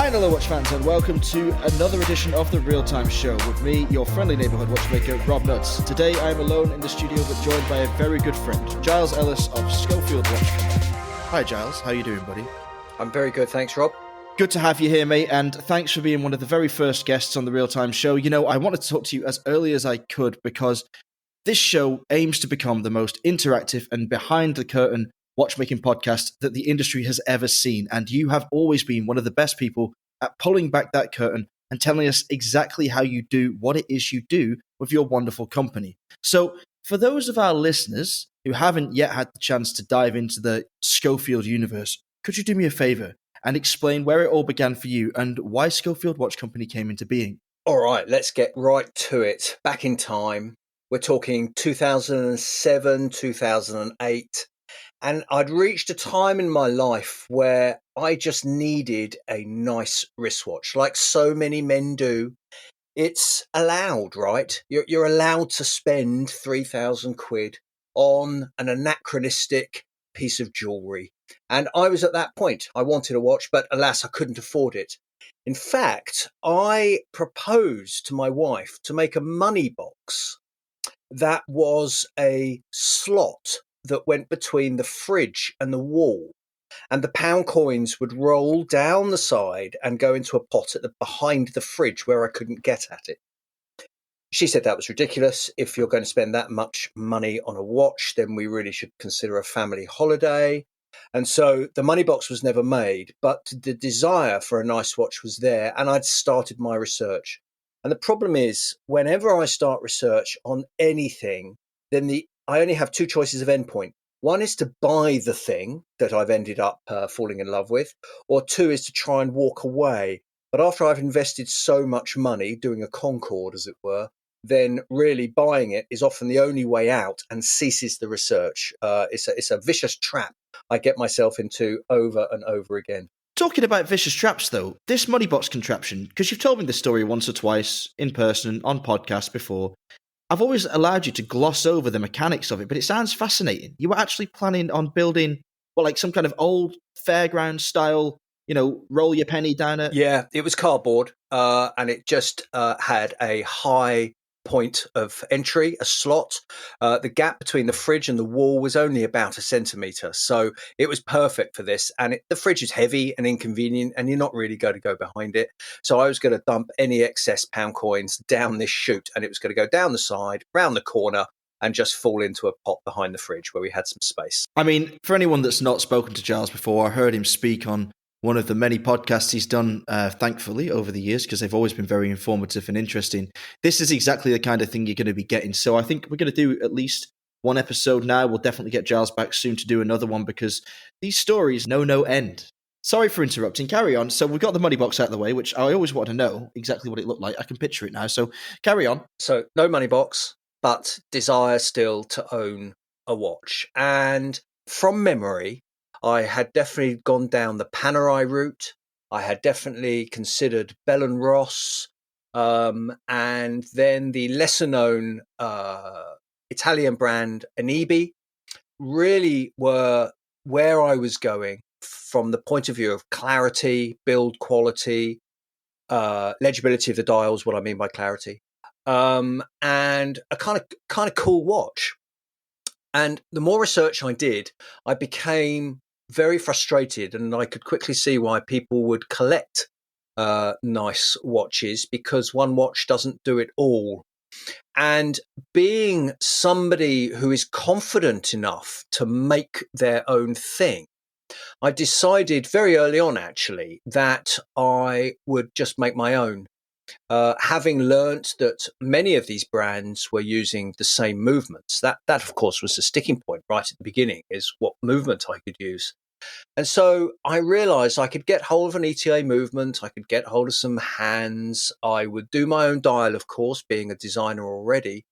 Hi and hello watch fans, and welcome to another edition of the Real Time Show with me, your friendly neighbourhood watchmaker, Rob Nuts. Today I am alone in the studio but joined by a very good friend, Giles Ellis of Schofield Watch Company. Hi Giles, how you doing, buddy? I'm very good, thanks Rob. Good to have you here, mate, and thanks for being one of the very first guests on the Real Time Show. You know, I wanted to talk to you as early as I could because this show aims to become the most interactive and behind-the-curtain watchmaking podcast that the industry has ever seen, and you have always been one of the best people at pulling back that curtain and telling us exactly how you do what it is you do with your wonderful company. So, for those of our listeners who haven't yet had the chance to dive into the Schofield universe, could you do me a favor and explain where it all began for you and why Schofield Watch Company came into being? All right, let's get right to it. Back in time, we're talking 2007, 2008, and I'd reached a time in my life where I just needed a nice wristwatch, like so many men do. It's allowed, right? You're allowed to spend 3,000 quid on an anachronistic piece of jewelry. And I was at that point. I wanted a watch, but alas, I couldn't afford it. In fact, I proposed to my wife to make a money box that was a slot that went between the fridge and the wall. And the pound coins would roll down the side and go into a pot behind the fridge where I couldn't get at it. She said that was ridiculous. If you're going to spend that much money on a watch, then we really should consider a family holiday. And so the money box was never made, but the desire for a nice watch was there, and I'd started my research. And the problem is, whenever I start research on anything, then I only have two choices of endpoint. One is to buy the thing that I've ended up falling in love with, or two is to try and walk away. But after I've invested so much money doing a Concorde, as it were, then really buying it is often the only way out and ceases the research. It's a vicious trap I get myself into over and over again. Talking about vicious traps, though, this money box contraption, because you've told me this story once or twice in person on podcasts before, I've always allowed you to gloss over the mechanics of it, but it sounds fascinating. You were actually planning on building, like some kind of old fairground style, roll your penny down it? Yeah, it was cardboard, and it just had a high point of entry, a slot. The gap between the fridge and the wall was only about 1 centimetre, so it was perfect for this. And the fridge is heavy and inconvenient, and you're not really going to go behind it. So I was going to dump any excess pound coins down this chute, and it was going to go down the side, round the corner, and just fall into a pot behind the fridge where we had some space. I mean, for anyone that's not spoken to Giles before, I heard him speak on one of the many podcasts he's done, thankfully, over the years, because they've always been very informative and interesting. This is exactly the kind of thing you're going to be getting. So I think we're going to do at least one episode now. We'll definitely get Giles back soon to do another one, because these stories know no end. Sorry for interrupting. Carry on. So we've got the money box out of the way, which I always want to know exactly what it looked like. I can picture it now. So carry on. So no money box, but desire still to own a watch. And from memory, I had definitely gone down the Panerai route. I had definitely considered Bell & Ross, and then the lesser-known Italian brand Anibi really were where I was going from the point of view of clarity, build quality, legibility of the dials, what I mean by clarity, and a kind of cool watch. And the more research I did, I became very frustrated, and I could quickly see why people would collect nice watches, because one watch doesn't do it all. And being somebody who is confident enough to make their own thing, I decided very early on, actually, that I would just make my own. Having learnt that many of these brands were using the same movements, that of course was the sticking point right at the beginning, is what movement I could use. And so I realized I could get hold of an ETA movement, I could get hold of some hands, I would do my own dial, of course, being a designer already.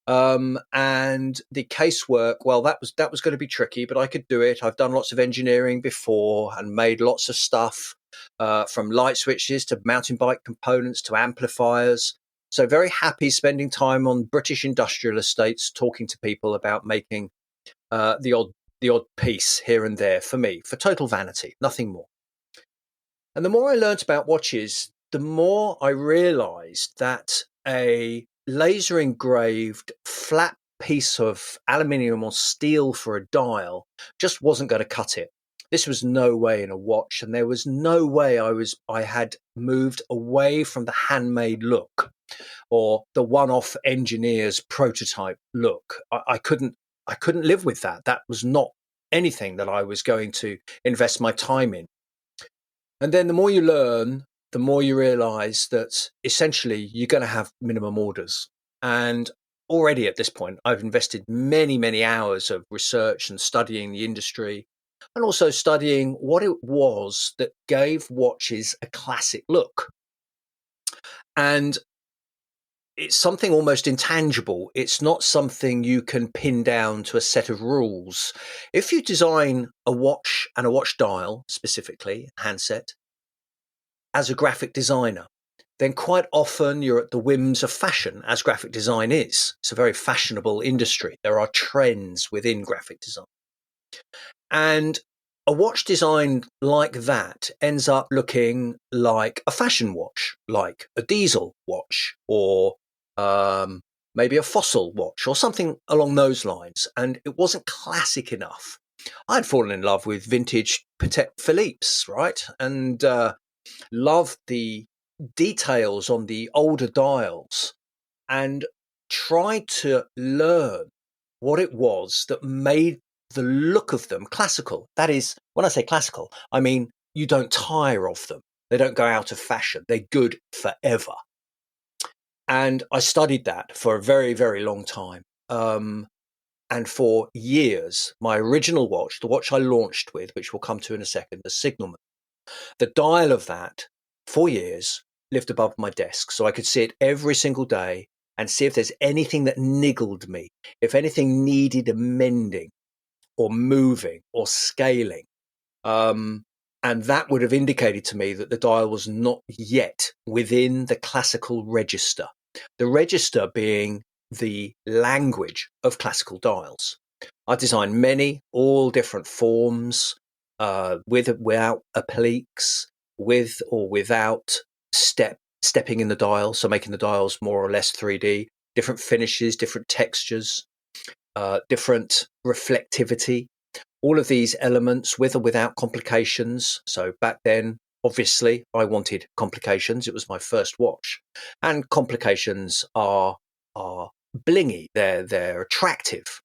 And the casework, well, that was going to be tricky, but I could do it. I've done lots of engineering before and made lots of stuff, from light switches to mountain bike components to amplifiers. So very happy spending time on British industrial estates, talking to people about making the odd piece here and there for me, for total vanity, nothing more. And the more I learnt about watches, the more I realised that a laser engraved flat piece of aluminium or steel for a dial just wasn't going to cut it. This was no way in a watch, and there was no way I had moved away from the handmade look or the one-off engineer's prototype look. I couldn't live with that. That was not anything that I was going to invest my time in. And then the more you learn, the more you realize that essentially you're going to have minimum orders. And already at this point, I've invested many, many hours of research and studying the industry, and also studying what it was that gave watches a classic look. And it's something almost intangible. It's not something you can pin down to a set of rules. If you design a watch and a watch dial, specifically handset, as a graphic designer, then quite often you're at the whims of fashion, as graphic design is. It's a very fashionable industry. There are trends within graphic design. And a watch designed like that ends up looking like a fashion watch, like a diesel watch, or maybe a fossil watch, or something along those lines. And it wasn't classic enough. I'd fallen in love with vintage Patek Philippe's, right? And loved the details on the older dials, and tried to learn what it was that made the look of them classical. That is, when I say classical, I mean you don't tire of them. They don't go out of fashion. They're good forever. And I studied that for a very, very long time. And for years, my original watch, the watch I launched with, which we'll come to in a second, the Signalman, the dial of that, for years, lived above my desk. So I could see it every single day and see if there's anything that niggled me, if anything needed amending or moving or scaling. And that would have indicated to me that the dial was not yet within the classical register. The register being the language of classical dials. I designed many, all different forms, with or without appliques, with or without stepping in the dial, so making the dials more or less 3D, different finishes, different textures, different reflectivity, all of these elements with or without complications. So back then, obviously, I wanted complications. It was my first watch, and complications are blingy. They're attractive,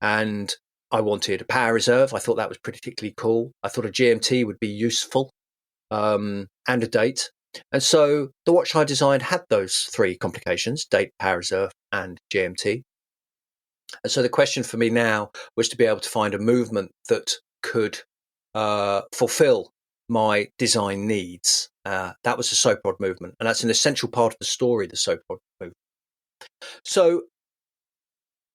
and I wanted a power reserve. I thought that was particularly cool. I thought a GMT would be useful, and a date. And so the watch I designed had those three complications: date, power reserve, and GMT. And so the question for me now was to be able to find a movement that could fulfill my design needs. That was the soap rod movement, and that's an essential part of the story, the soap rod movement. So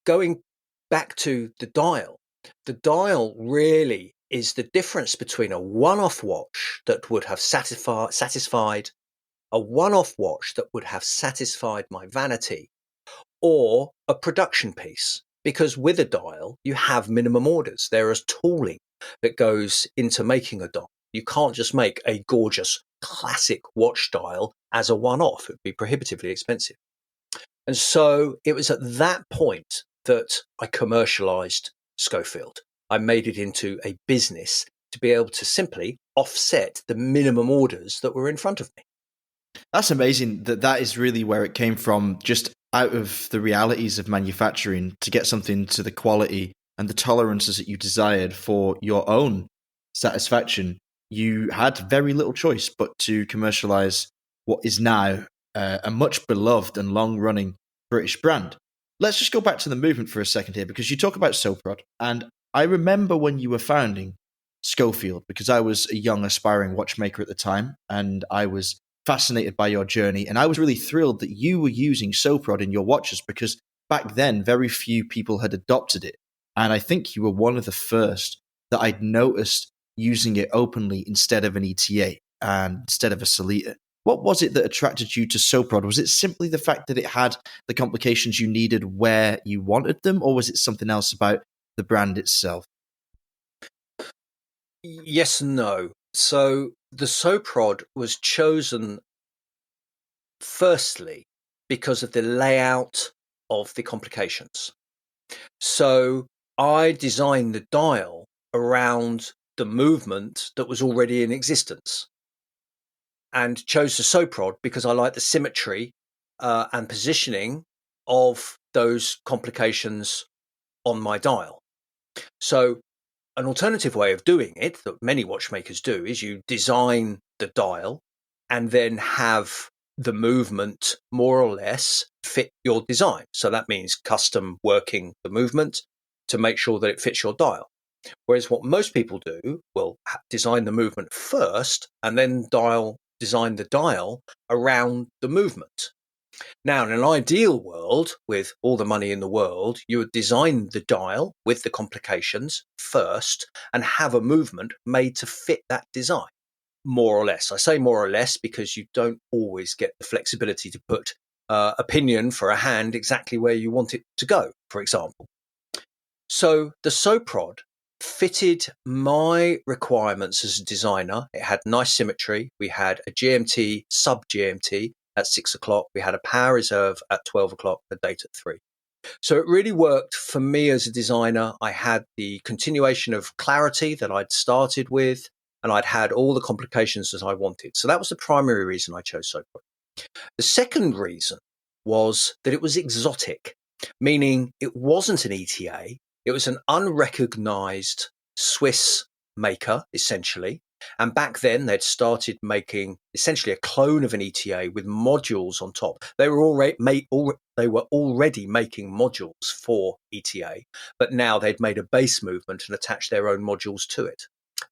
going back to the dial really is the difference between a one-off watch that would have satisfied a one-off watch that would have satisfied my vanity, or a production piece. Because with a dial, you have minimum orders. There is tooling that goes into making a dial. You can't just make a gorgeous classic watch dial as a one-off. It would be prohibitively expensive. And so it was at that point that I commercialized Schofield. I made it into a business to be able to simply offset the minimum orders that were in front of me. That's amazing that is really where it came from, just out of the realities of manufacturing, to get something to the quality and the tolerances that you desired for your own satisfaction. You had very little choice but to commercialize what is now a much beloved and long-running British brand. Let's just go back to the movement for a second here, because you talk about soap rod, and I remember when you were founding Schofield, because I was a young aspiring watchmaker at the time, and I was fascinated by your journey, and I was really thrilled that you were using soap rod in your watches, because back then very few people had adopted it, and I think you were one of the first that I'd noticed using it openly instead of an ETA and instead of a Solita. What was it that attracted you to soap rod? Was it simply the fact that it had the complications you needed where you wanted them, or was it something else about the brand itself? Yes and no. So the Soprod was chosen firstly because of the layout of the complications. So I designed the dial around the movement that was already in existence, and chose the Soprod because I like the symmetry and positioning of those complications on my dial. So an alternative way of doing it that many watchmakers do is you design the dial and then have the movement more or less fit your design. So that means custom working the movement to make sure that it fits your dial. Whereas what most people do will design the movement first and then design the dial around the movement. Now, in an ideal world, with all the money in the world, you would design the dial with the complications first and have a movement made to fit that design, more or less. I say more or less because you don't always get the flexibility to put a pinion for a hand exactly where you want it to go, for example. So the Soprod fitted my requirements as a designer. It had nice symmetry. We had a GMT, sub GMT at 6 o'clock. We had a power reserve at 12 o'clock, a date at 3. So it really worked for me as a designer. I had the continuation of clarity that I'd started with, and I'd had all the complications that I wanted. So that was the primary reason I chose Soprod. The second reason was that it was exotic, meaning it wasn't an ETA. It was an unrecognized Swiss maker, essentially. And back then, they'd started making essentially a clone of an ETA with modules on top. They were already making modules for ETA, but now they'd made a base movement and attached their own modules to it.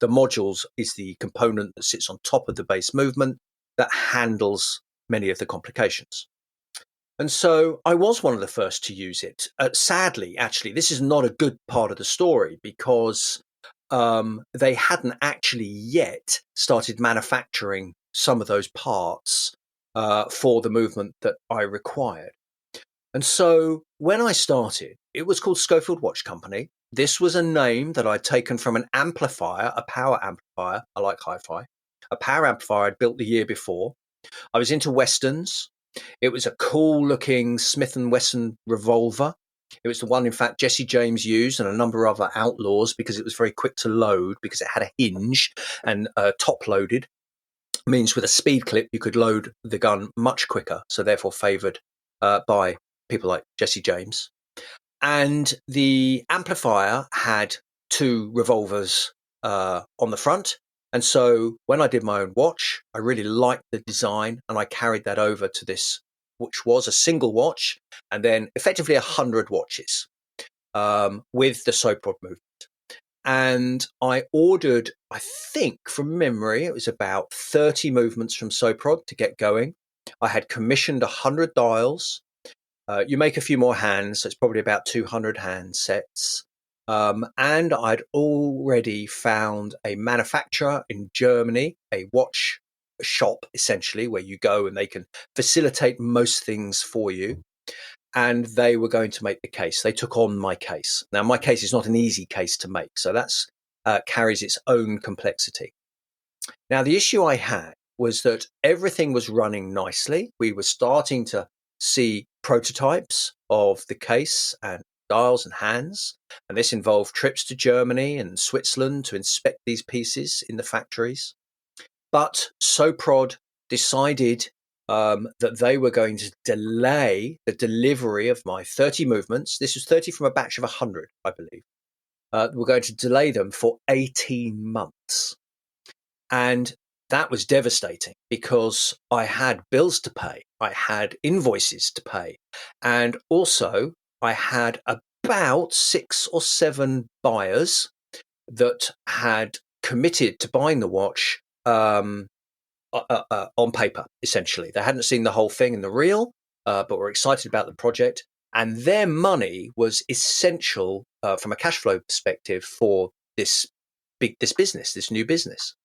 The modules is the component that sits on top of the base movement that handles many of the complications. And so I was one of the first to use it. Sadly, actually, this is not a good part of the story because they hadn't actually yet started manufacturing some of those parts for the movement that I required. And so when I started, it was called Schofield Watch Company. This was a name that I'd taken from an amplifier, a power amplifier. I like hi-fi. A power amplifier I'd built the year before. I was into Westerns. It was a cool looking Smith & Wesson revolver. It was the one, in fact, Jesse James used and a number of other outlaws because it was very quick to load because it had a hinge and top loaded. Means with a speed clip, you could load the gun much quicker. So therefore favoured by people like Jesse James. And the amplifier had two revolvers on the front. And so when I did my own watch, I really liked the design and I carried that over to this, which was a single watch and then effectively 100 watches with the Soprod movement. And I ordered, I think from memory, it was about 30 movements from Soprod to get going. I had commissioned 100 dials. You make a few more hands, so it's probably about 200 hand sets. And I'd already found a manufacturer in Germany, a watch shop, essentially, where you go and they can facilitate most things for you. And they were going to make the case. They took on my case. Now, my case is not an easy case to make, so that's carries its own complexity. Now, the issue I had was that everything was running nicely. We were starting to see prototypes of the case and dials and hands. And this involved trips to Germany and Switzerland to inspect these pieces in the factories. But Soprod decided that they were going to delay the delivery of my 30 movements. This was 30 from a batch of 100, I believe. We're going to delay them for 18 months. And that was devastating because I had bills to pay. I had invoices to pay. And also I had about 6 or 7 buyers that had committed to buying the watch on paper, essentially. They hadn't seen the whole thing in the real, but were excited about the project. And their money was essential from a cash flow perspective for this business, this new business.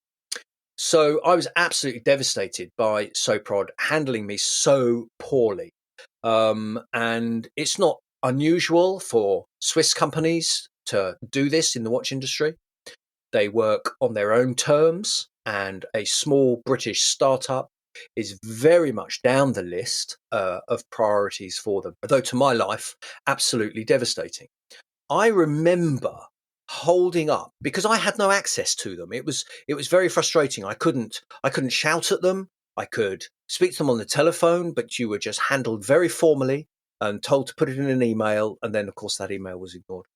So I was absolutely devastated by Soprod handling me so poorly. And it's not unusual for Swiss companies to do this in the watch industry. They work on their own terms and a small British startup is very much down the list of priorities for them, though to my life, absolutely devastating. I remember holding up because I had no access to them. It was very frustrating. I couldn't shout at them. I could speak to them on the telephone, but you were just handled very formally and told to put it in an email, and then of course that email was ignored.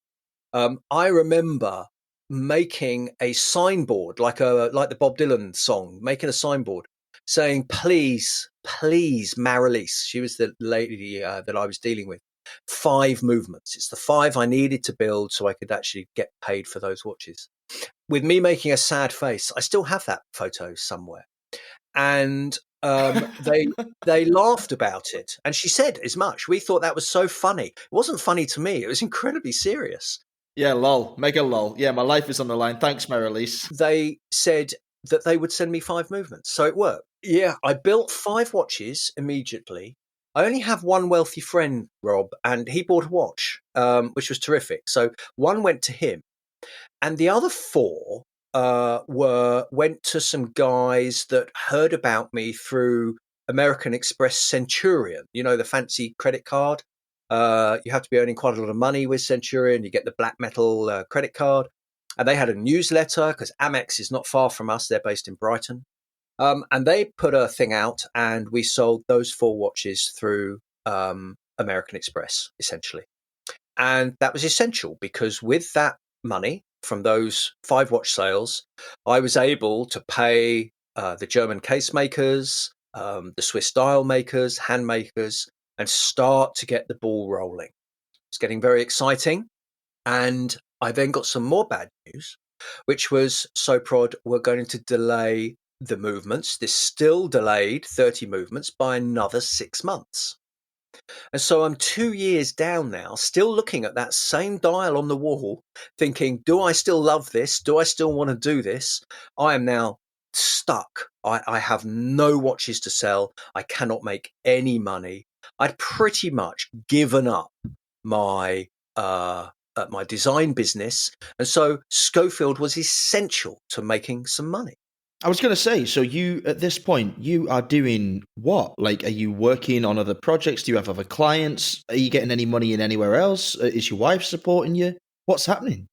I remember making a signboard like the Bob Dylan song, making a signboard saying, "Please, please, Marilise." She was the lady that I was dealing with. 5 movements. It's the 5 I needed to build so I could actually get paid for those watches. With me making a sad face, I still have that photo somewhere. And they laughed about it. And she said as much. We thought that was so funny. It wasn't funny to me. It was incredibly serious. Yeah, lol. Mega lol. Yeah, my life is on the line. Thanks, Marilise. They said that they would send me 5 movements. So it worked. Yeah, I built 5 watches immediately. I only have one wealthy friend, Rob, and he bought a watch, which was terrific. So one went to him, and the other 4 went to some guys that heard about me through American Express Centurion. You know, the fancy credit card. You have to be earning quite a lot of money with Centurion. You get the black metal credit card. And they had a newsletter because Amex is not far from us. They're based in Brighton. And they put a thing out, and we sold those 4 watches through American Express, essentially. And that was essential because with that money from those 5 watch sales, I was able to pay the German case makers, the Swiss dial makers, hand makers, and start to get the ball rolling. It's getting very exciting. And I then got some more bad news, which was Soprod were going to delay the movements. This still delayed 30 movements by another 6 months. And so I'm 2 years down now, still looking at that same dial on the wall, thinking, do I still love this? Do I still want to do this? I am now stuck. I have no watches to sell. I cannot make any money. I'd pretty much given up my my design business, and so Schofield was essential to making some money. I was going to say, so you, at this point, you are doing what? Like, are you working on other projects? Do you have other clients? Are you getting any money in anywhere else? Is your wife supporting you? What's happening?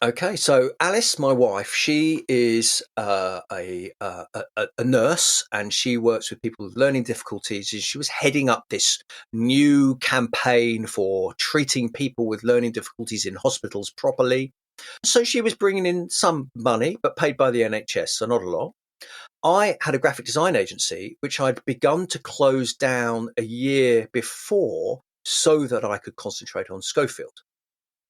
Okay, so Alice, my wife, she is a nurse, and she works with people with learning difficulties. And she was heading up this new campaign for treating people with learning difficulties in hospitals properly. So she was bringing in some money, but paid by the NHS, so not a lot. I had a graphic design agency, which I'd begun to close down a year before so that I could concentrate on Schofield.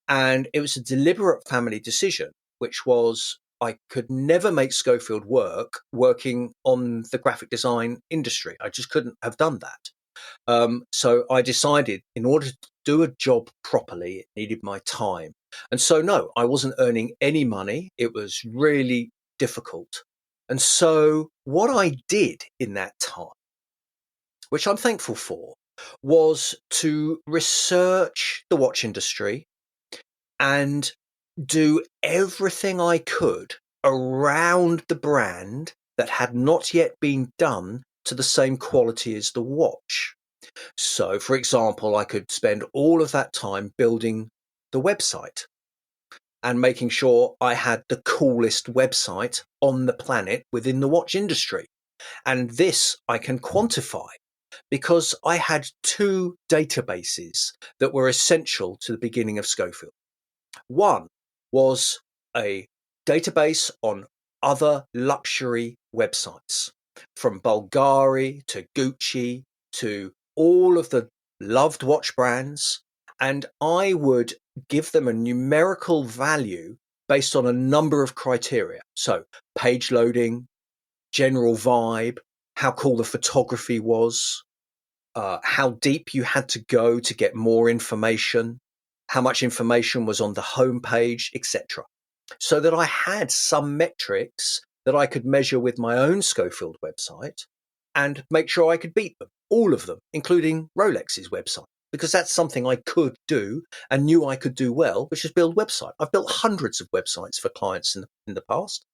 And it was a deliberate family decision, which was I could never make Schofield work working on the graphic design industry. I just couldn't have done that. So I decided in order to do a job properly, it needed my time. And so, no, I wasn't earning any money. It was really difficult. And so what I did in that time, which I'm thankful for, was to research the watch industry and do everything I could around the brand that had not yet been done to the same quality as the watch. So, for example, I could spend all of that time building the website and making sure I had the coolest website on the planet within the watch industry. And this I can quantify because I had 2 databases that were essential to the beginning of Schofield. One was a database on other luxury websites, from Bulgari to Gucci to all of the loved watch brands. And I would give them a numerical value based on a number of criteria. So page loading, general vibe, how cool the photography was, how deep you had to go to get more information, how much information was on the homepage, etc. So that I had some metrics that I could measure with my own Schofield website and make sure I could beat them, all of them, including Rolex's website, because that's something I could do and knew I could do well, which is build website. I've built hundreds of websites for clients in the past.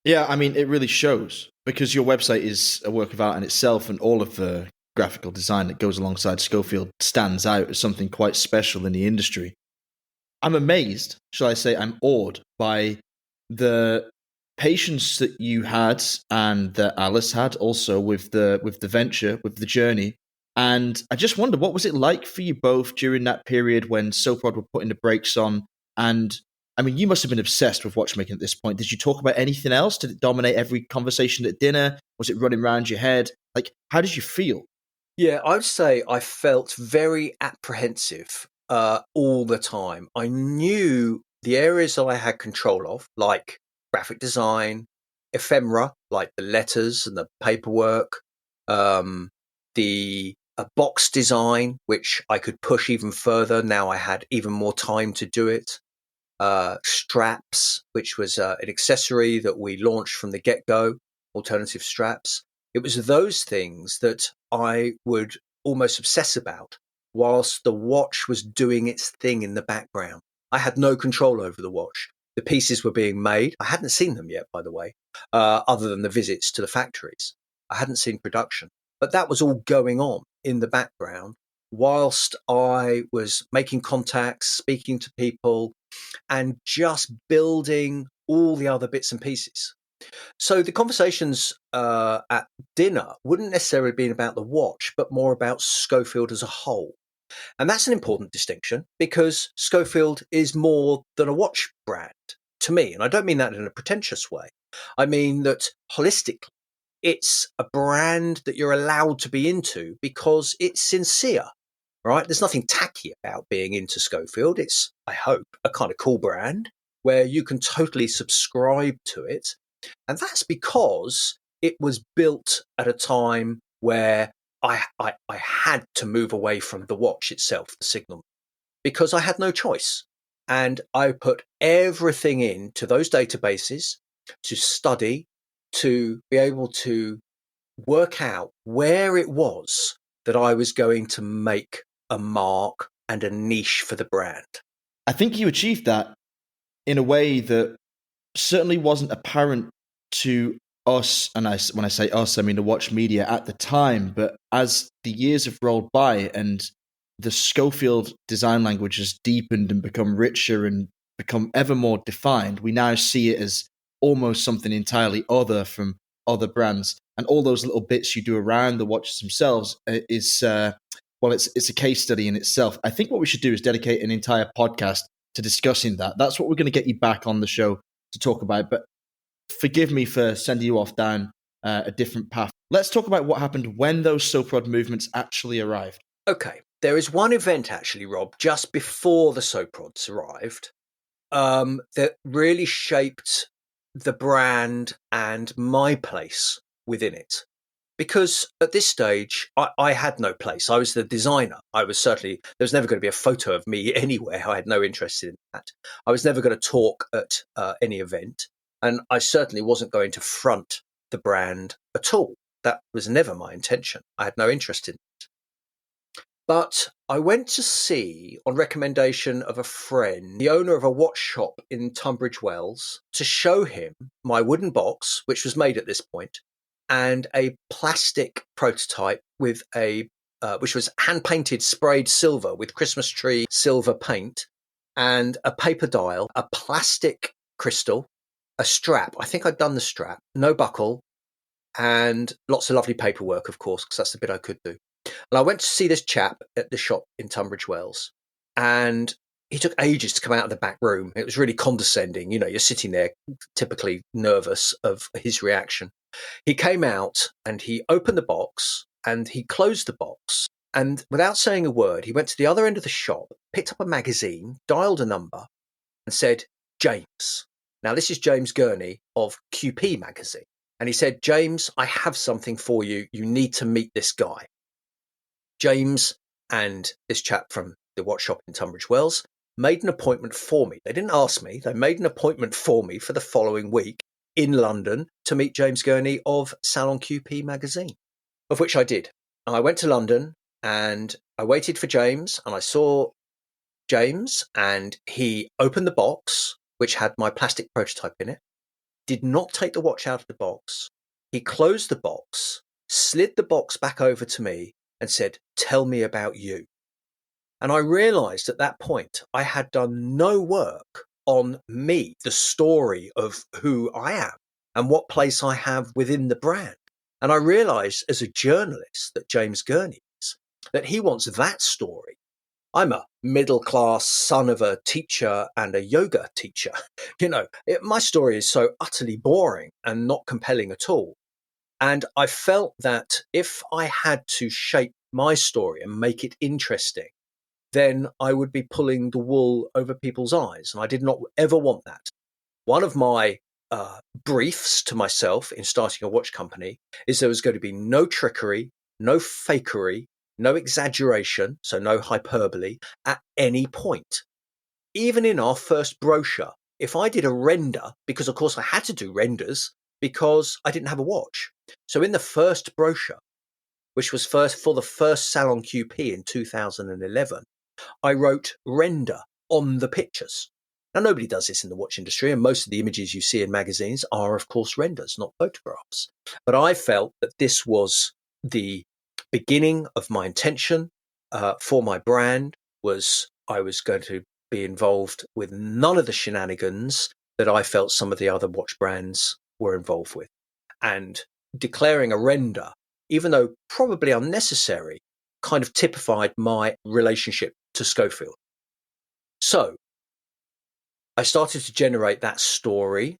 Yeah, I mean, it really shows because your website is a work of art in itself, and all of the graphical design that goes alongside Schofield stands out as something quite special in the industry. I'm amazed, shall I say, I'm awed by the patience that you had and that Alice had also with the venture, with the journey. And I just wonder, what was it like for you both during that period when Soprod were putting the brakes on? And I mean, you must have been obsessed with watchmaking at this point. Did you talk about anything else? Did it dominate every conversation at dinner? Was it running around your head? Like, how did you feel? Yeah, I would say I felt very apprehensive all the time. I knew the areas that I had control of, like graphic design, ephemera, like the letters and the paperwork, the box design, which I could push even further. Now I had even more time to do it. Straps, which was an accessory that we launched from the get-go, alternative straps. It was those things that I would almost obsess about whilst the watch was doing its thing in the background. I had no control over the watch. The pieces were being made. I hadn't seen them yet, by the way, other than the visits to the factories. I hadn't seen production, but that was all going on in the background whilst I was making contacts, speaking to people, and just building all the other bits and pieces. So the conversations at dinner wouldn't necessarily be about the watch, but more about Schofield as a whole. And that's an important distinction because Schofield is more than a watch brand to me. And I don't mean that in a pretentious way. I mean that holistically, it's a brand that you're allowed to be into because it's sincere, right? There's nothing tacky about being into Schofield. It's, I hope, a kind of cool brand where you can totally subscribe to it. And that's because it was built at a time where I had to move away from the watch itself, the signal, because I had no choice. And I put everything into those databases to study, to be able to work out where it was that I was going to make a mark and a niche for the brand. I think you achieved that in a way that certainly wasn't apparent to us, and when I say us, I mean the watch media at the time. But as the years have rolled by and the Schofield design language has deepened and become richer and become ever more defined, we now see it as almost something entirely other from other brands. And all those little bits you do around the watches themselves is well, it's a case study in itself. I think what we should do is dedicate an entire podcast to discussing that. That's what we're going to get you back on the show to talk about. But forgive me for sending you off down a different path. Let's talk about what happened when those Soprod movements actually arrived. Okay, there is one event actually, Rob, just before the Soprods arrived, that really shaped the brand and my place within it. Because at this stage, I had no place. I was the designer. I was certainly, there was never going to be a photo of me anywhere. I had no interest in that. I was never going to talk at any event. And I certainly wasn't going to front the brand at all. That was never my intention. I had no interest in it. But I went to see, on recommendation of a friend, the owner of a watch shop in Tunbridge Wells, to show him my wooden box, which was made at this point, and a plastic prototype with which was hand painted, sprayed silver with Christmas tree silver paint, and a paper dial, a plastic crystal, a strap. I think I'd done the strap, no buckle, and lots of lovely paperwork, of course, because that's the bit I could do. And I went to see this chap at the shop in Tunbridge Wells, and he took ages to come out of the back room. It was really condescending. You know, you're sitting there typically nervous of his reaction. He came out and he opened the box and he closed the box. And without saying a word, he went to the other end of the shop, picked up a magazine, dialed a number, and said, James. Now, this is James Gurney of QP magazine. And he said, James, I have something for you. You need to meet this guy. James and this chap from the watch shop in Tunbridge Wells made an appointment for me. They didn't ask me. They made an appointment for me for the following week in London to meet James Gurney of Salon QP magazine, of which I did. And I went to London and I waited for James, and I saw James, and he opened the box, which had my plastic prototype in it. did not take the watch out of the box. He closed the box, slid the box back over to me and said, "Tell me about you." And I realized at that point I had done no work on me, the story of who I am and what place I have within the brand. And I realized as a journalist that James Gurney is, that he wants that story. I'm a middle-class son of a teacher and a yoga teacher. My story is so utterly boring and not compelling at all. And I felt that if I had to shape my story and make it interesting, then I would be pulling the wool over people's eyes. And I did not ever want that. One of my briefs to myself in starting a watch company is there was going to be no trickery, no fakery, no exaggeration, so no hyperbole at any point. Even in our first brochure, if I did a render, because of course I had to do renders because I didn't have a watch. So in the first brochure, which was for the first Salon QP in 2011, I wrote render on the pictures. Now, nobody does this in the watch industry, and most of the images you see in magazines are, of course, renders, not photographs. But I felt that this was the beginning of my intention for my brand. I was going to be involved with none of the shenanigans that I felt some of the other watch brands were involved with. And declaring a render, even though probably unnecessary, kind of typified my relationship to Schofield. So I started to generate that story,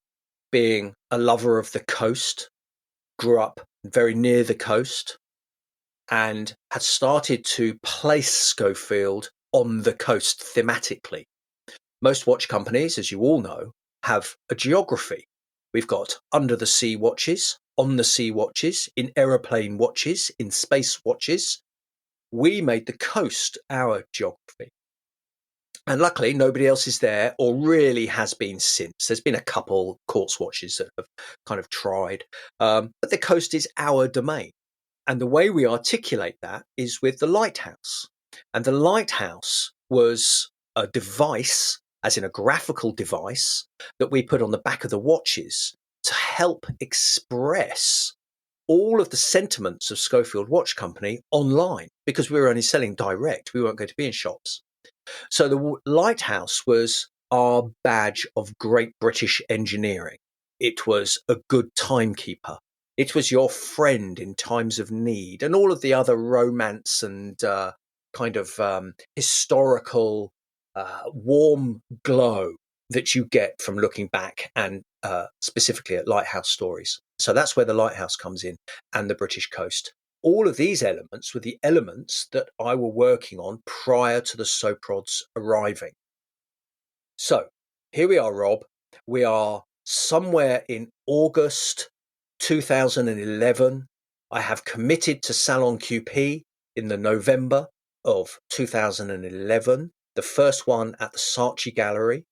being a lover of the coast, grew up very near the coast, and had started to place Schofield on the coast thematically. Most watch companies, as you all know, have a geography. We've got under the sea watches, on the sea watches, in aeroplane watches, in space watches. We made the coast our geography. And luckily, nobody else is there or really has been since. There's been a couple quartz watches that have kind of tried. But the coast is our domain. And the way we articulate that is with the lighthouse. And the lighthouse was a device, as in a graphical device, that we put on the back of the watches to help express all of the sentiments of Schofield Watch Company online, because we were only selling direct. We weren't going to be in shops. So the lighthouse was our badge of great British engineering. It was a good timekeeper. It was your friend in times of need, and all of the other romance and kind of historical warm glow that you get from looking back and specifically at lighthouse stories. So that's where the lighthouse comes in, and the British coast. All of these elements were the elements that I were working on prior to the Soprods arriving. So here we are, Rob. We are somewhere in August 2011. I have committed to Salon QP in the November of 2011, the first one at the Saatchi Gallery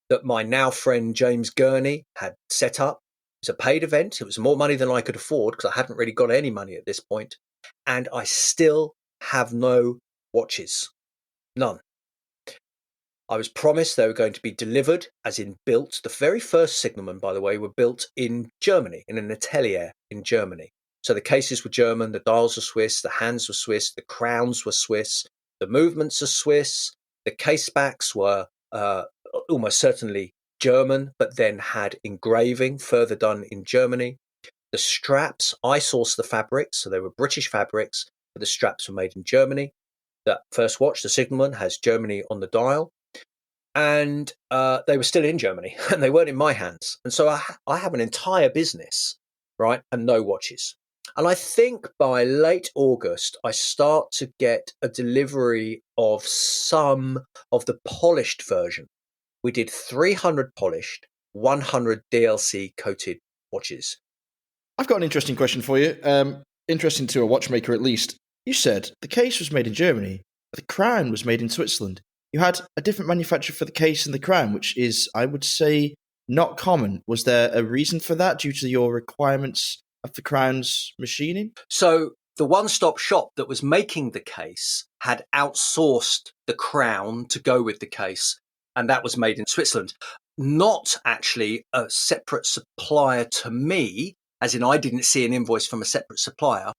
that my now friend James Gurney had set up. It was a paid event. It was more money than I could afford because I hadn't really got any money at this point. And I still have no watches. None. I was promised they were going to be delivered, as in built. The very first signalmen, by the way, were built in Germany, in an atelier in Germany. So the cases were German, the dials were Swiss, the hands were Swiss, the crowns were Swiss, the movements are Swiss, the case backs were almost certainly German, but then had engraving further done in Germany. The straps, I sourced the fabrics, so they were British fabrics, but the straps were made in Germany. That first watch, the signalman, has Germany on the dial. And they were still in Germany, and they weren't in my hands. And so I have an entire business, right, and no watches. And I think by late August, I start to get a delivery of some of the polished version. We did 300 polished, 100 DLC coated watches. I've got an interesting question for you. Interesting to a watchmaker, at least. You said the case was made in Germany, but the crown was made in Switzerland. You had a different manufacturer for the case and the crown, which is, I would say, not common. Was there a reason for that due to your requirements of the crown's machining? So the one-stop shop that was making the case had outsourced the crown to go with the case, and that was made in Switzerland. not actually a separate supplier to me, as in I didn't see an invoice from a separate supplier.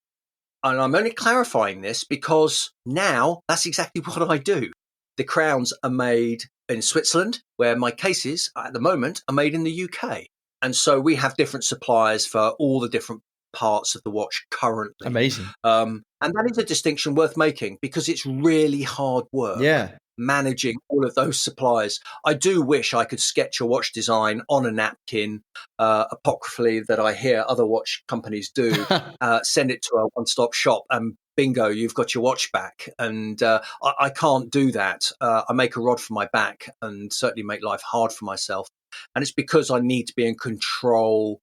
And I'm only clarifying this because now that's exactly what I do. The crowns are made in Switzerland, where my cases at the moment are made in the UK. And so we have different suppliers for all the different parts of the watch currently. Amazing. And that is a distinction worth making because it's really hard work. Yeah. Managing all of those suppliers. I do wish I could sketch a watch design on a napkin, apocryphally that I hear other watch companies do, send it to a one-stop shop and bingo, you've got your watch back. And I can't do that. I make a rod for my back and certainly make life hard for myself. And it's because I need to be in control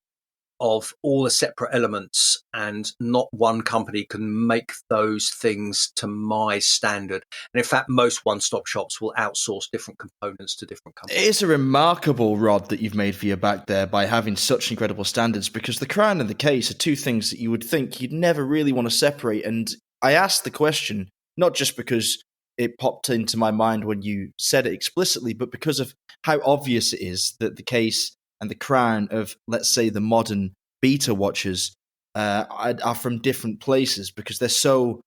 of all the separate elements, and not one company can make those things to my standard. And in fact, most one-stop shops will outsource different components to different companies. It is a remarkable rod that you've made for your back there by having such incredible standards, because the crown and the case are two things that you would think you'd never really want to separate. And I asked the question, not just because it popped into my mind when you said it explicitly, but because of how obvious it is that the case and the crown of, let's say, the modern beta watches are from different places, because they're so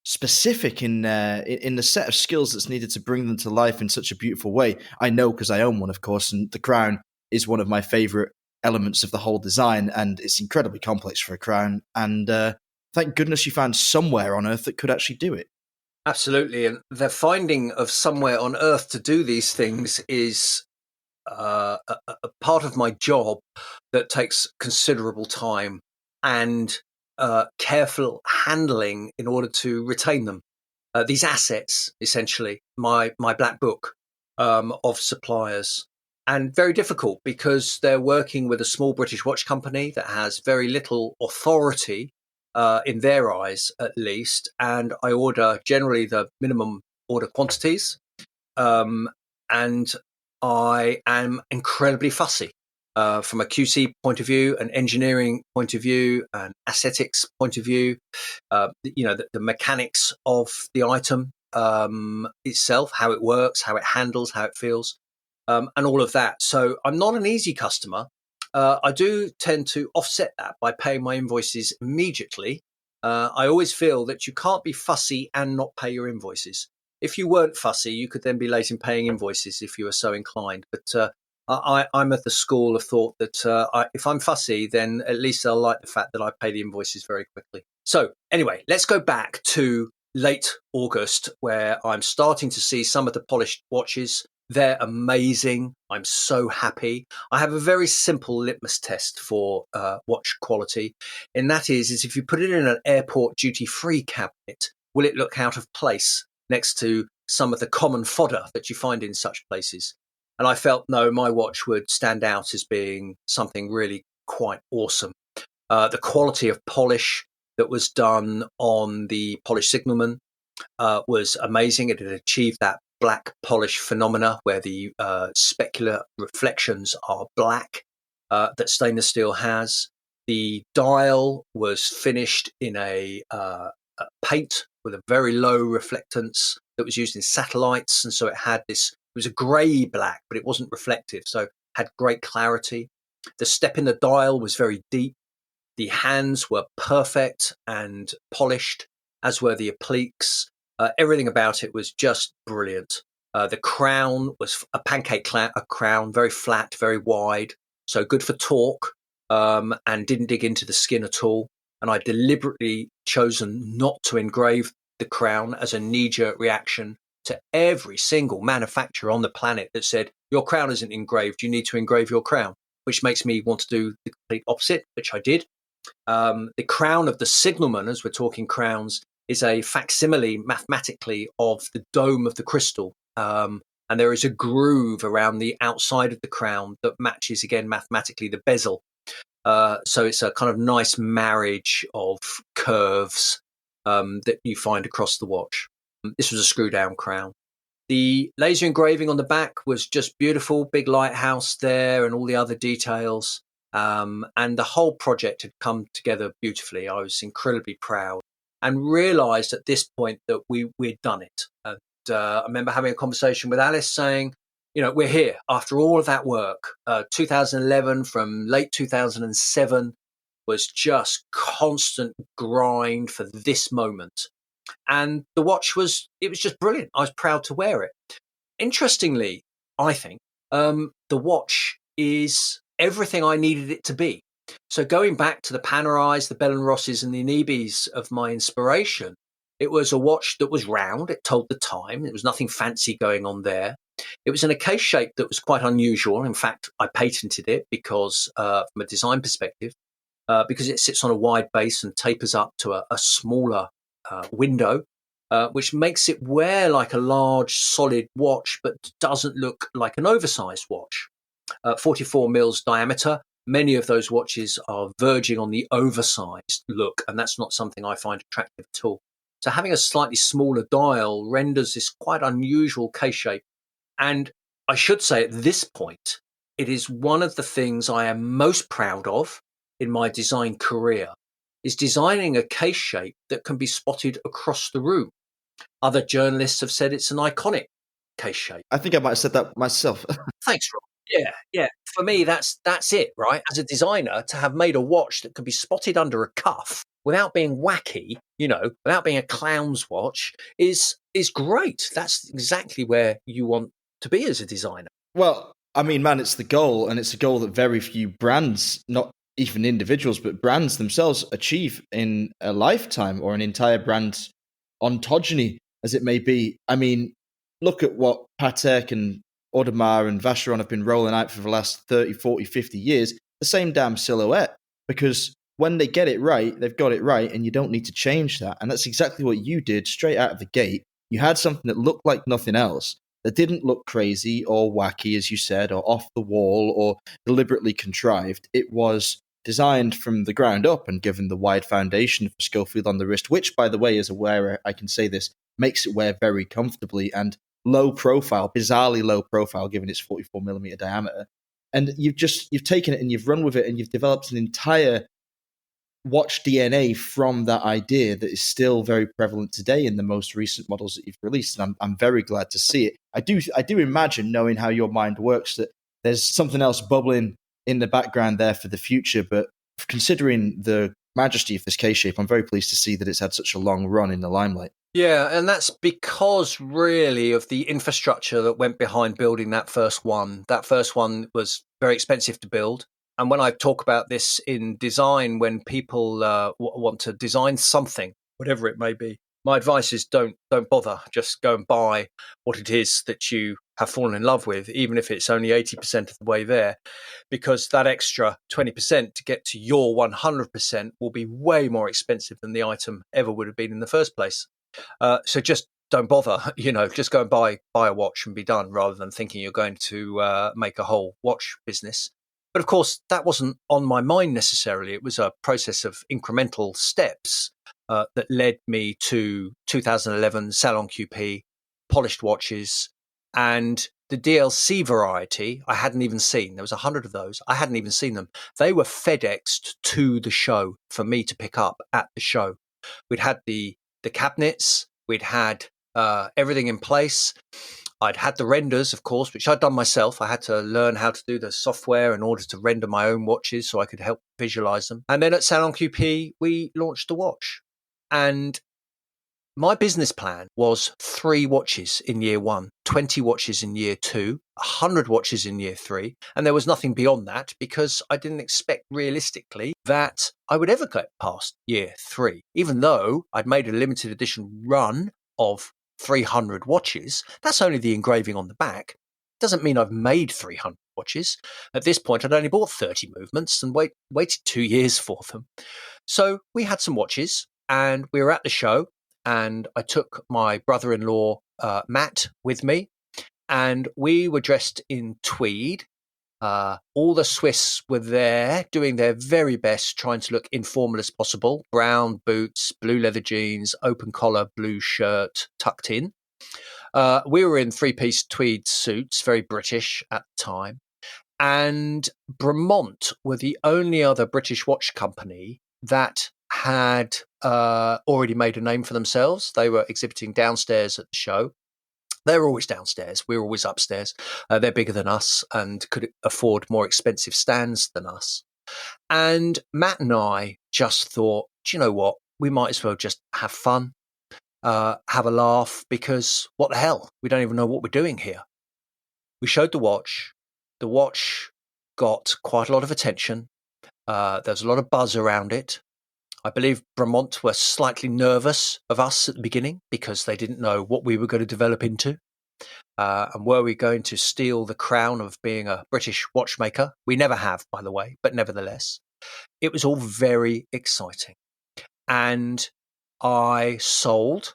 specific in the set of skills that's needed to bring them to life in such a beautiful way. I know because I own one, of course, and the crown is one of my favorite elements of the whole design, and it's incredibly complex for a crown. And thank goodness you found somewhere on Earth that could actually do it. Absolutely. And the finding of somewhere on Earth to do these things is a part of my job that takes considerable time and careful handling in order to retain them. These assets, essentially, my black book of suppliers. And very difficult because they're working with a small British watch company that has very little authority in their eyes, at least. And I order generally the minimum order quantities. And I am incredibly fussy from a QC point of view, an engineering point of view, an aesthetics point of view, the mechanics of the item itself, how it works, how it handles, how it feels, and all of that. So I'm not an easy customer. I do tend to offset that by paying my invoices immediately. I always feel that you can't be fussy and not pay your invoices. If you weren't fussy, you could then be late in paying invoices if you were so inclined. But I'm at the school of thought that if I'm fussy, then at least they'll like the fact that I pay the invoices very quickly. So anyway, let's go back to late August, where I'm starting to see some of the polished watches. They're amazing. I'm so happy. I have a very simple litmus test for watch quality, and that is if you put it in an airport duty-free cabinet, will it look out of place next to some of the common fodder that you find in such places? And I felt, no, my watch would stand out as being something really quite awesome. The quality of polish that was done on the polished signalman was amazing. It had achieved that black polish phenomena where the specular reflections are black that stainless steel has. The dial was finished in a paint with a very low reflectance that was used in satellites. And so it had this, it was a grey black, but it wasn't reflective. So had great clarity. The step in the dial was very deep. The hands were perfect and polished, as were the appliques. Everything about it was just brilliant. The crown was a pancake crown, very flat, very wide. So good for torque and didn't dig into the skin at all. And I deliberately chosen not to engrave the crown as a knee-jerk reaction to every single manufacturer on the planet that said, your crown isn't engraved, you need to engrave your crown, which makes me want to do the complete opposite, which I did. The crown of the signalman, as we're talking crowns, is a facsimile mathematically of the dome of the crystal. And there is a groove around the outside of the crown that matches, again, mathematically the bezel. So it's a kind of nice marriage of curves that you find across the watch. This was a screw down crown. The laser engraving on the back was just beautiful, big lighthouse there and all the other details. And the whole project had come together beautifully. I was incredibly proud and realized at this point that we'd done it. And I remember having a conversation with Alice saying, we're here after all of that work. 2011 from late 2007 was just constant grind for this moment. And the watch it was just brilliant. I was proud to wear it. Interestingly, I think the watch is everything I needed it to be. So going back to the Panerais, the Bell and Rosses and the Inebis of my inspiration, it was a watch that was round. It told the time. There was nothing fancy going on there. It was in a case shape that was quite unusual. In fact, I patented it because, from a design perspective, because it sits on a wide base and tapers up to a smaller window, which makes it wear like a large, solid watch, but doesn't look like an oversized watch. 44 mils diameter. Many of those watches are verging on the oversized look, and that's not something I find attractive at all. So having a slightly smaller dial renders this quite unusual case shape. And I should say at this point, it is one of the things I am most proud of in my design career, is designing a case shape that can be spotted across the room. Other journalists have said it's an iconic case shape. I think I might have said that myself. Thanks, Rob. Yeah. For me, that's it, right? As a designer, to have made a watch that can be spotted under a cuff without being wacky, without being a clown's watch, is great. That's exactly where you want to be as a designer. Well, I mean, man, it's the goal, and it's a goal that very few brands, not even individuals, but brands themselves achieve in a lifetime, or an entire brand ontogeny, as it may be. I mean, look at what Patek and Audemars and Vacheron have been rolling out for the last 30, 40, 50 years, the same damn silhouette, because when they get it right, they've got it right, and you don't need to change that. And that's exactly what you did straight out of the gate. You had something that looked like nothing else, that didn't look crazy or wacky, as you said, or off the wall or deliberately contrived. It was designed from the ground up and given the wide foundation for Schofield on the wrist, which, by the way, as a wearer, I can say this, makes it wear very comfortably and low profile, bizarrely low profile, given its 44 millimeter diameter. And you've taken it and you've run with it, and you've developed an entire watch DNA from that idea that is still very prevalent today in the most recent models that you've released. And I'm very glad to see it. I do imagine, knowing how your mind works, that there's something else bubbling in the background there for the future. But considering the majesty of this case shape, I'm very pleased to see that it's had such a long run in the limelight. Yeah, and that's because really of the infrastructure that went behind building that first one. That first one was very expensive to build. And when I talk about this in design, when people want to design something, whatever it may be, my advice is don't bother. Just go and buy what it is that you have fallen in love with, even if it's only 80% of the way there, because that extra 20% to get to your 100% will be way more expensive than the item ever would have been in the first place. So just don't bother, just go and buy a watch and be done, rather than thinking you're going to make a whole watch business. But of course, that wasn't on my mind necessarily. It was a process of incremental steps that led me to 2011 Salon QP, polished watches, and the DLC variety I hadn't even seen. There was 100 of those. I hadn't even seen them. They were FedExed to the show for me to pick up at the show. We'd had the cabinets, we'd had everything in place. I'd had the renders, of course, which I'd done myself. I had to learn how to do the software in order to render my own watches so I could help visualize them. And then at Salon QP, we launched the watch. And my business plan was 3 watches in year 1, 20 watches in year 2, 100 watches in year 3. And there was nothing beyond that, because I didn't expect realistically that I would ever get past year 3, even though I'd made a limited edition run of 300 watches. That's only the engraving on the back. Doesn't mean I've made 300 watches. At this point, I'd only bought 30 movements and waited 2 years for them. So we had some watches and we were at the show, and I took my brother-in-law, Matt, with me, and we were dressed in tweed. All the Swiss were there doing their very best, trying to look informal as possible. Brown boots, blue leather jeans, open collar, blue shirt tucked in. We were in 3-piece tweed suits, very British at the time. And Bremont were the only other British watch company that had already made a name for themselves. They were exhibiting downstairs at the show. They're always downstairs. We're always upstairs. They're bigger than us and could afford more expensive stands than us. And Matt and I just thought, do you know what? We might as well just have fun, have a laugh, because what the hell? We don't even know what we're doing here. We showed the watch. The watch got quite a lot of attention. There was a lot of buzz around it. I believe Bremont were slightly nervous of us at the beginning because they didn't know what we were going to develop into. And were we going to steal the crown of being a British watchmaker? We never have, by the way, but nevertheless, it was all very exciting. And I sold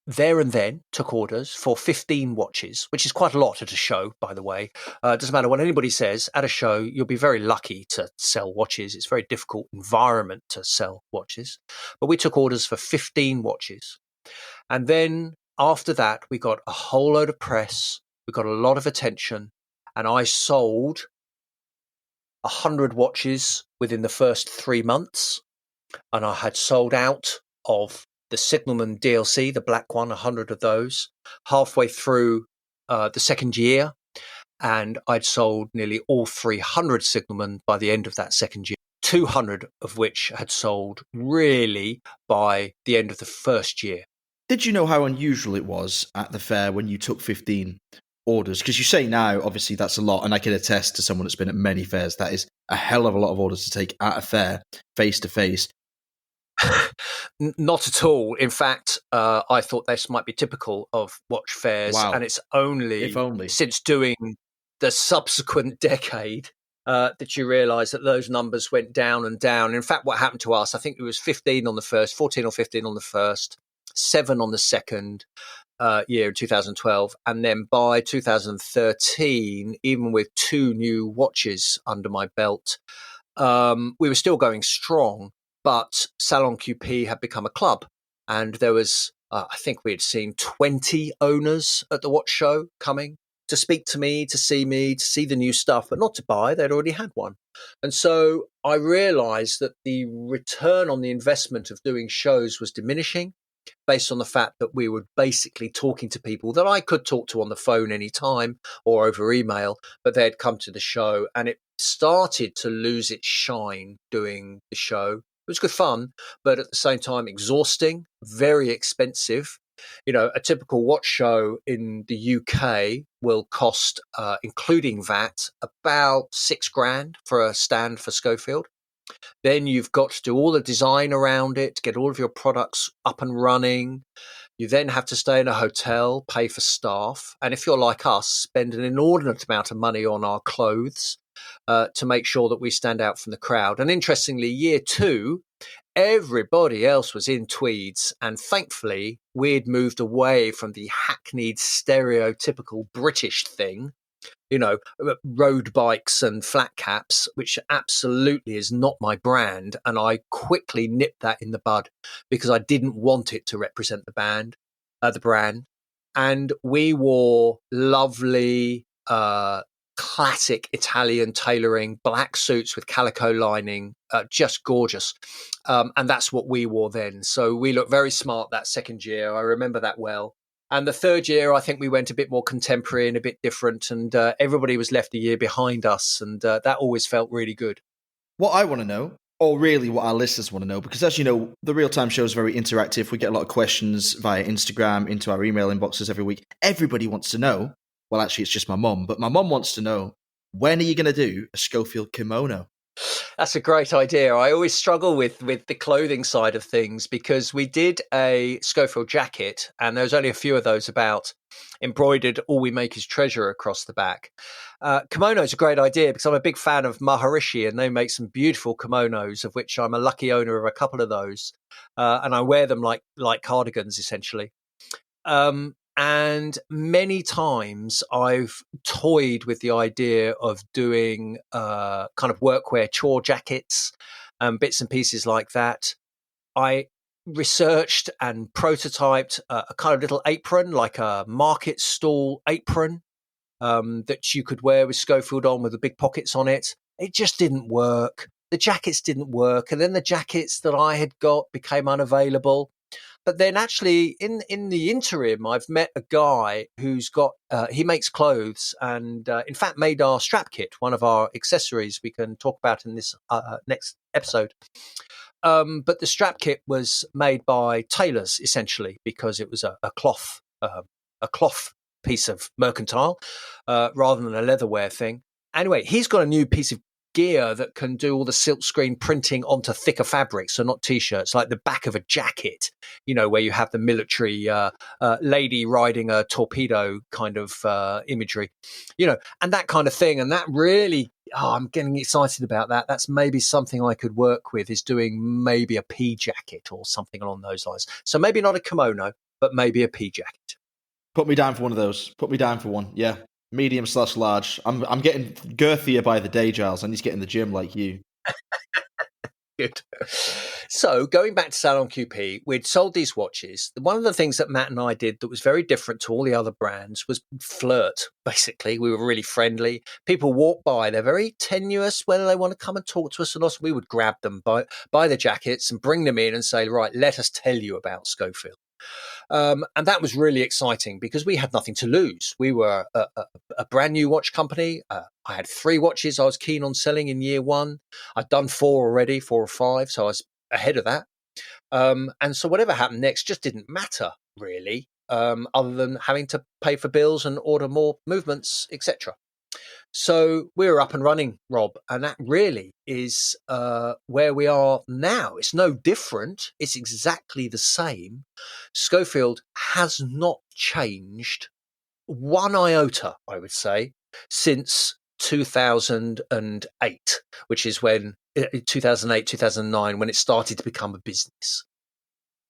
there and then, took orders for 15 watches, which is quite a lot at a show, by the way. It doesn't matter what anybody says, at a show, you'll be very lucky to sell watches. It's a very difficult environment to sell watches. But we took orders for 15 watches. And then after that, we got a whole load of press. We got a lot of attention. And I sold 100 watches within the first 3 months. And I had sold out of the Signalman DLC, the black one, 100 of those, halfway through the second year. And I'd sold nearly all 300 Signalman by the end of that second year, 200 of which had sold really by the end of the first year. Did you know how unusual it was at the fair when you took 15 orders? Because you say now, obviously, that's a lot. And I can attest to someone that's been at many fairs, that is a hell of a lot of orders to take at a fair, face to face. Not at all. In fact, I thought this might be typical of watch fairs. Wow. And it's only since doing the subsequent decade that you realise that those numbers went down and down. In fact, what happened to us, I think it was 15 on the first, 14 or 15 on the first, 7 on the second year in 2012. And then by 2013, even with 2 new watches under my belt, we were still going strong. But Salon QP had become a club, and there was, I think we had seen 20 owners at the watch show coming to speak to me, to see the new stuff, but not to buy. They'd already had one. And so I realized that the return on the investment of doing shows was diminishing based on the fact that we were basically talking to people that I could talk to on the phone anytime or over email, but they'd come to the show, and it started to lose its shine doing the show. It was good fun, but at the same time exhausting, very expensive. You know, a typical watch show in the UK will cost, including VAT, about $6,000 for a stand for Schofield. Then you've got to do all the design around it, get all of your products up and running. You then have to stay in a hotel, pay for staff. And if you're like us, spend an inordinate amount of money on our clothes to make sure that we stand out from the crowd. And interestingly, year 2, everybody else was in tweeds. And thankfully, we'd moved away from the hackneyed, stereotypical British thing, you know, road bikes and flat caps, which absolutely is not my brand. And I quickly nipped that in the bud because I didn't want it to represent the brand. And we wore lovely, classic Italian tailoring, black suits with calico lining, just gorgeous. And that's what we wore then. So we looked very smart that second year. I remember that well. And the third year, I think we went a bit more contemporary and a bit different. And everybody was left a year behind us. And that always felt really good. What I want to know, or really what our listeners want to know, because as you know, the Real-Time Show is very interactive. We get a lot of questions via Instagram into our email inboxes every week. Everybody wants to know. Well, actually, it's just my mum, but my mum wants to know, when are you going to do a Schofield kimono? That's a great idea. I always struggle with the clothing side of things because we did a Schofield jacket and there's only a few of those about, embroidered "All we make is treasure" across the back. Kimono is a great idea because I'm a big fan of Maharishi and they make some beautiful kimonos, of which I'm a lucky owner of a couple of those. And I wear them like cardigans, essentially. And many times I've toyed with the idea of doing kind of workwear chore jackets and bits and pieces like that. I researched and prototyped a kind of little apron, like a market stall apron that you could wear with Schofield on with the big pockets on it. It just didn't work. The jackets didn't work. And then the jackets that I had got became unavailable. But then actually in the interim, I've met a guy who's got, he makes clothes and in fact made our strap kit, one of our accessories we can talk about in this next episode. But the strap kit was made by tailors essentially because it was a cloth piece of mercantile rather than a leatherware thing. Anyway, he's got a new piece of gear that can do all the silkscreen printing onto thicker fabrics, so not t-shirts, like the back of a jacket, where you have the military lady riding a torpedo kind of imagery, and that kind of thing. And that really, I'm getting excited about that. That's maybe something I could work with, is doing maybe a pea jacket or something along those lines. So maybe not a kimono, but maybe a pea jacket. Put me down for one of those. Put me down for one. Yeah. Medium/large. I'm getting girthier by the day, Giles. I need to get in the gym like you. Good. So going back to Salon QP, we'd sold these watches. One of the things that Matt and I did that was very different to all the other brands was flirt, basically. We were really friendly. People walk by, they're very tenuous, whether they want to come and talk to us or not. We would grab them by the jackets and bring them in and say, right, let us tell you about Schofield. And that was really exciting because we had nothing to lose. We were a brand new watch company. I had 3 watches I was keen on selling in year 1. I'd done 4 already, 4 or 5, so I was ahead of that. And so whatever happened next just didn't matter, really, other than having to pay for bills and order more movements, etc. So we're up and running, Rob, and that really is where we are now. It's no different. It's exactly the same. Schofield has not changed one iota, I would say, since 2008, which is when 2008, 2009, when it started to become a business.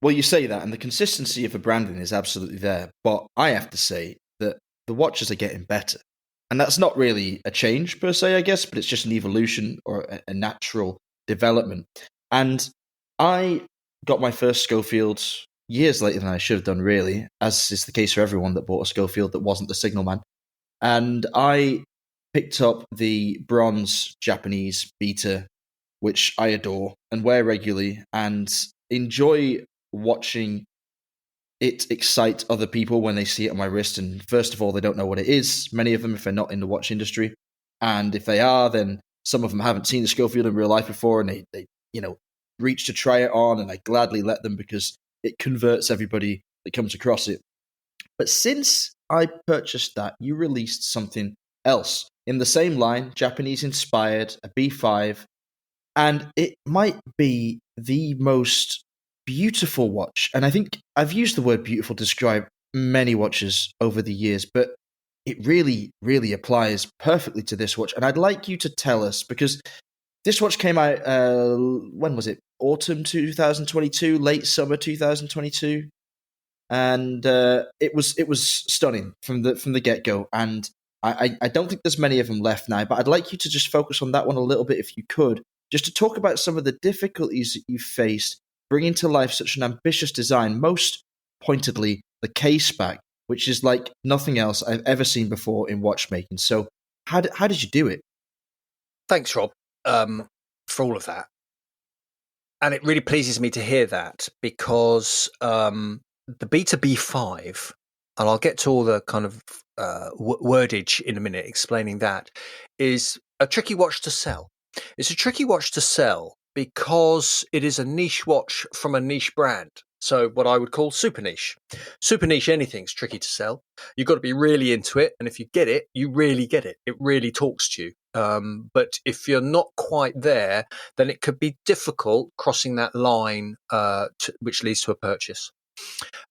Well, you say that, and the consistency of the branding is absolutely there. But I have to say that the watches are getting better. And that's not really a change per se, I guess, but it's just an evolution or a natural development. And I got my first Schofield years later than I should have done, really, as is the case for everyone that bought a Schofield that wasn't the Signalman. And I picked up the bronze Japanese beta, which I adore and wear regularly and enjoy watching it excite other people when they see it on my wrist. And first of all, they don't know what it is, many of them, if they're not in the watch industry. And if they are, then some of them haven't seen the Schofield in real life before, and they reach to try it on, and I gladly let them because it converts everybody that comes across it. But since I purchased that, you released something else in the same line, Japanese inspired, a B5, and it might be the most beautiful watch. And I think I've used the word beautiful to describe many watches over the years, but it really, really applies perfectly to this watch. And I'd like you to tell us, because this watch came out, when was it? Autumn 2022, late summer 2022. And it was stunning from the get-go. And I don't think there's many of them left now, but I'd like you to just focus on that one a little bit if you could, just to talk about some of the difficulties that you faced bringing to life such an ambitious design, most pointedly the case back, which is like nothing else I've ever seen before in watchmaking. So how did you do it? Thanks, Rob, for all of that. And it really pleases me to hear that because the Beta B5, and I'll get to all the kind of wordage in a minute explaining that, is a tricky watch to sell. It's a tricky watch to sell because it is a niche watch from a niche brand. So what I would call super niche. Super niche, anything's tricky to sell. You've got to be really into it. And if you get it, you really get it. It really talks to you. But if you're not quite there, then it could be difficult crossing that line, which leads to a purchase.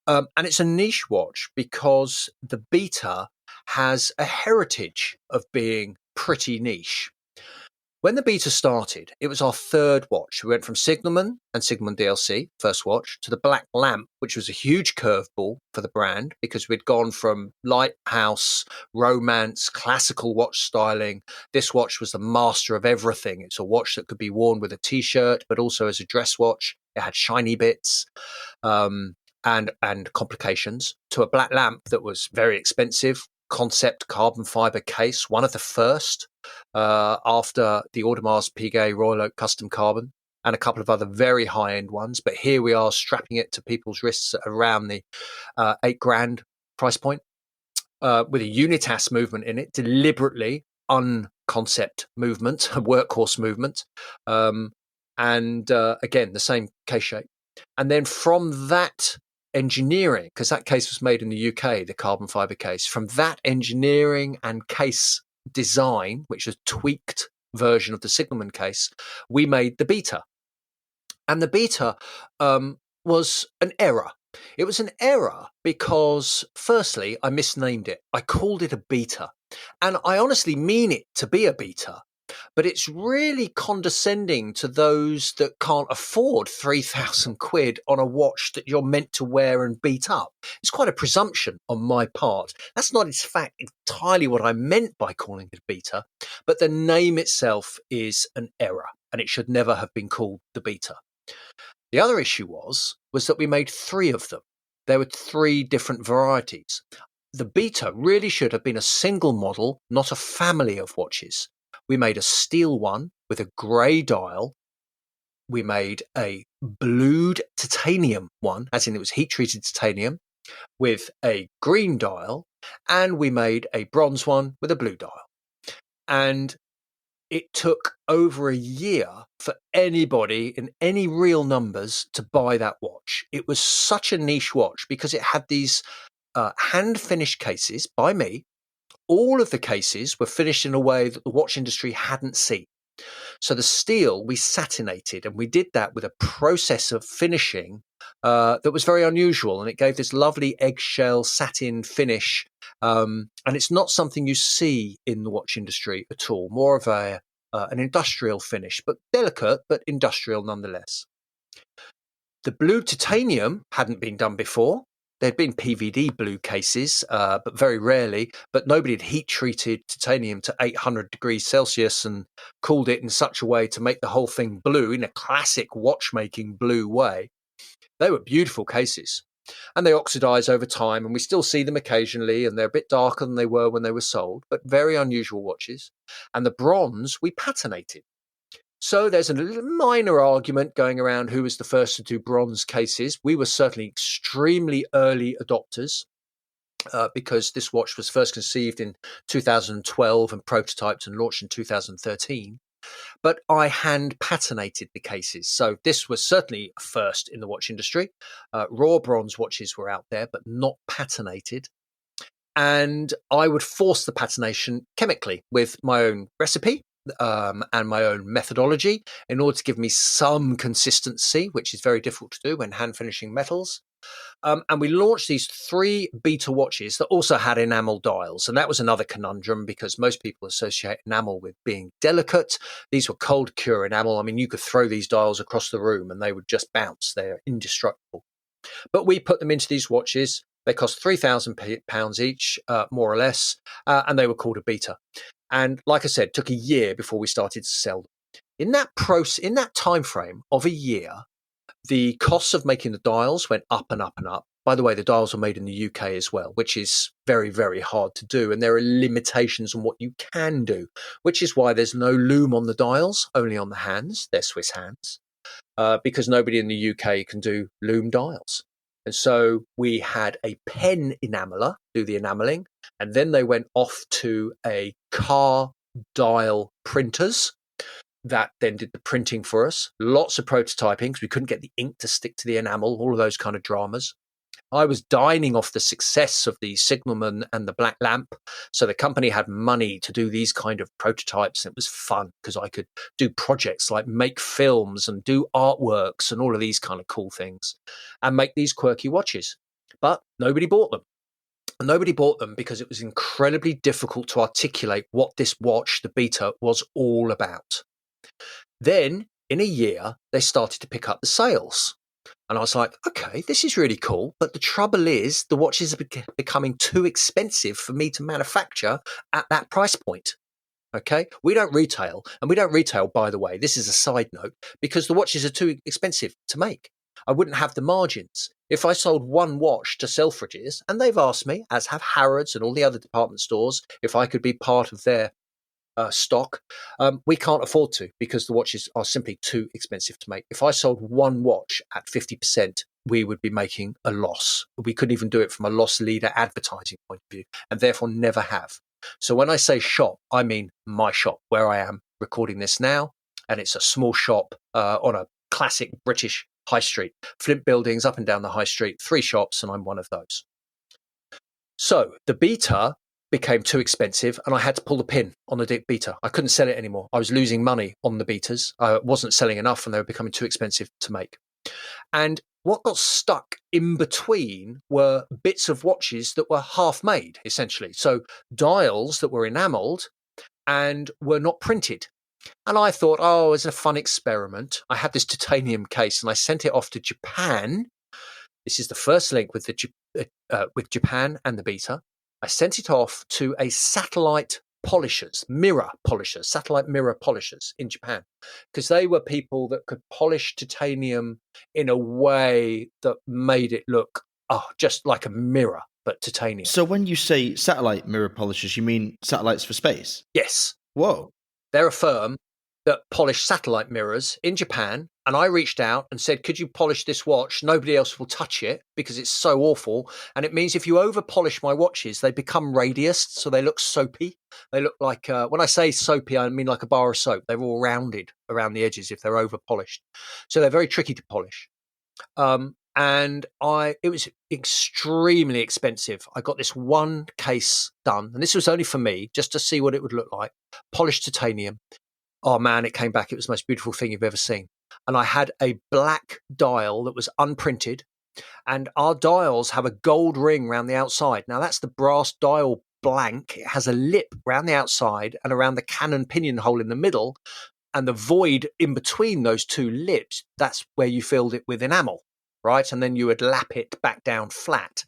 And it's a niche watch because the Beta has a heritage of being pretty niche. When the Beta started, it was our third watch. We went from Signalman and Signalman DLC, first watch, to the Black Lamp, which was a huge curveball for the brand because we'd gone from lighthouse, romance, classical watch styling. This watch was the master of everything. It's a watch that could be worn with a T-shirt, but also as a dress watch. It had shiny bits and complications, to a Black Lamp that was very expensive, concept carbon fiber case, one of the first after the Audemars Piguet Royal Oak Custom Carbon. and a couple of other very high-end ones. But here we are strapping it to people's wrists at around the $8,000 price point, with a unitas movement in it, deliberately unconcept movement, a workhorse movement. And again, the same case shape. And then from that engineering, because that case was made in the UK, the carbon fiber case, from that engineering and case design, which was tweaked version of the Signalman case, we made the Beta. And the Beta was an error. It was an error because, firstly, I misnamed it. I called it a Beta. And I honestly mean it to be a Beta. But it's really condescending to those that can't afford 3,000 quid on a watch that you're meant to wear and beat up. It's quite a presumption on my part. That's not, in fact, entirely what I meant by calling it a Beta, but the name itself is an error, and it should never have been called the Beta. The other issue was that we made 3 of them. There were 3 different varieties. The Beta really should have been a single model, not a family of watches. We made a steel one with a grey dial. We made a blued titanium one, as in it was heat-treated titanium, with a green dial. And we made a bronze one with a blue dial. And it took over a year for anybody in any real numbers to buy that watch. It was such a niche watch because it had these hand-finished cases by me. All of the cases were finished in a way that the watch industry hadn't seen. So the steel we satinated, and we did that with a process of finishing that was very unusual, and it gave this lovely eggshell satin finish. And it's not something you see in the watch industry at all. More of an industrial finish, but delicate, but industrial nonetheless. The blue titanium hadn't been done before. There'd been PVD blue cases, but very rarely. But nobody had heat-treated titanium to 800 degrees Celsius and cooled it in such a way to make the whole thing blue in a classic watchmaking blue way. They were beautiful cases. And they oxidize over time, and we still see them occasionally, and they're a bit darker than they were when they were sold, but very unusual watches. And the bronze we patinated. So there's a little minor argument going around who was the first to do bronze cases. We were certainly extremely early adopters because this watch was first conceived in 2012 and prototyped and launched in 2013. But I hand patinated the cases. So this was certainly a first in the watch industry. Raw bronze watches were out there, but not patinated. And I would force the patination chemically with my own recipe. And my own methodology in order to give me some consistency, which is very difficult to do when hand finishing metals. And we launched these 3 Beta watches that also had enamel dials. And that was another conundrum because most people associate enamel with being delicate. These were cold cure enamel. I mean, you could throw these dials across the room and they would just bounce. They're indestructible. But we put them into these watches. They cost £3,000 each, more or less, and they were called a Beta. And like I said, it took a year before we started to sell them. In that time frame of a year, the costs of making the dials went up and up and up. By the way, the dials were made in the UK as well, which is very, very hard to do. And there are limitations on what you can do, which is why there's no loom on the dials, only on the hands. They're Swiss hands, because nobody in the UK can do loom dials. And so we had a pen enameler do the enameling, and then they went off to a car dial printers that then did the printing for us. Lots of prototyping because we couldn't get the ink to stick to the enamel, all of those kind of dramas. I was dining off the success of the Signalman and the Black Lamp. So the company had money to do these kind of prototypes. And it was fun because I could do projects like make films and do artworks and all of these kind of cool things and make these quirky watches. But nobody bought them. Nobody bought them because it was incredibly difficult to articulate what this watch, the Beta, was all about. Then in a year, they started to pick up the sales. And I was like, okay, this is really cool. But the trouble is the watches are becoming too expensive for me to manufacture at that price point. Okay, we don't retail. And we don't retail, by the way, this is a side note, because the watches are too expensive to make. I wouldn't have the margins. If I sold one watch to Selfridges, and they've asked me, as have Harrods and all the other department stores, if I could be part of their stock. We can't afford to, because the watches are simply too expensive to make. If I sold one watch at 50%, we would be making a loss. We couldn't even do it from a loss leader advertising point of view, and therefore never have. So when I say shop, I mean my shop, where I am recording this now. And it's a small shop on a classic British high street. Flint buildings up and down the high street, 3 shops, and I'm one of those. So the beta became too expensive, and I had to pull the pin on the beta. I couldn't sell it anymore. I was losing money on the betas. I wasn't selling enough, and they were becoming too expensive to make. And what got stuck in between were bits of watches that were half made, essentially. So dials that were enameled and were not printed. And I thought, oh, it's a fun experiment. I had this titanium case, and I sent it off to Japan. This is the first link with Japan and the beta. I sent it off to a satellite mirror polishers, satellite mirror polishers in Japan, because they were people that could polish titanium in a way that made it look just like a mirror, but titanium. So when you say satellite mirror polishers, you mean satellites for space? Yes. Whoa. They're a firm that polish satellite mirrors in Japan. And I reached out and said, could you polish this watch? Nobody else will touch it because it's so awful. And it means if you over polish my watches, they become radiused. So they look soapy. They look like, when I say soapy, I mean like a bar of soap. They're all rounded around the edges if they're over polished. So they're very tricky to polish. And it was extremely expensive. I got this one case done, and this was only for me, just to see what it would look like. Polished titanium. Oh man, it came back. It was the most beautiful thing you've ever seen. And I had a black dial that was unprinted, and our dials have a gold ring around the outside. Now that's the brass dial blank. It has a lip around the outside and around the cannon pinion hole in the middle, and the void in between those two lips, that's where you filled it with enamel, right? And then you would lap it back down flat.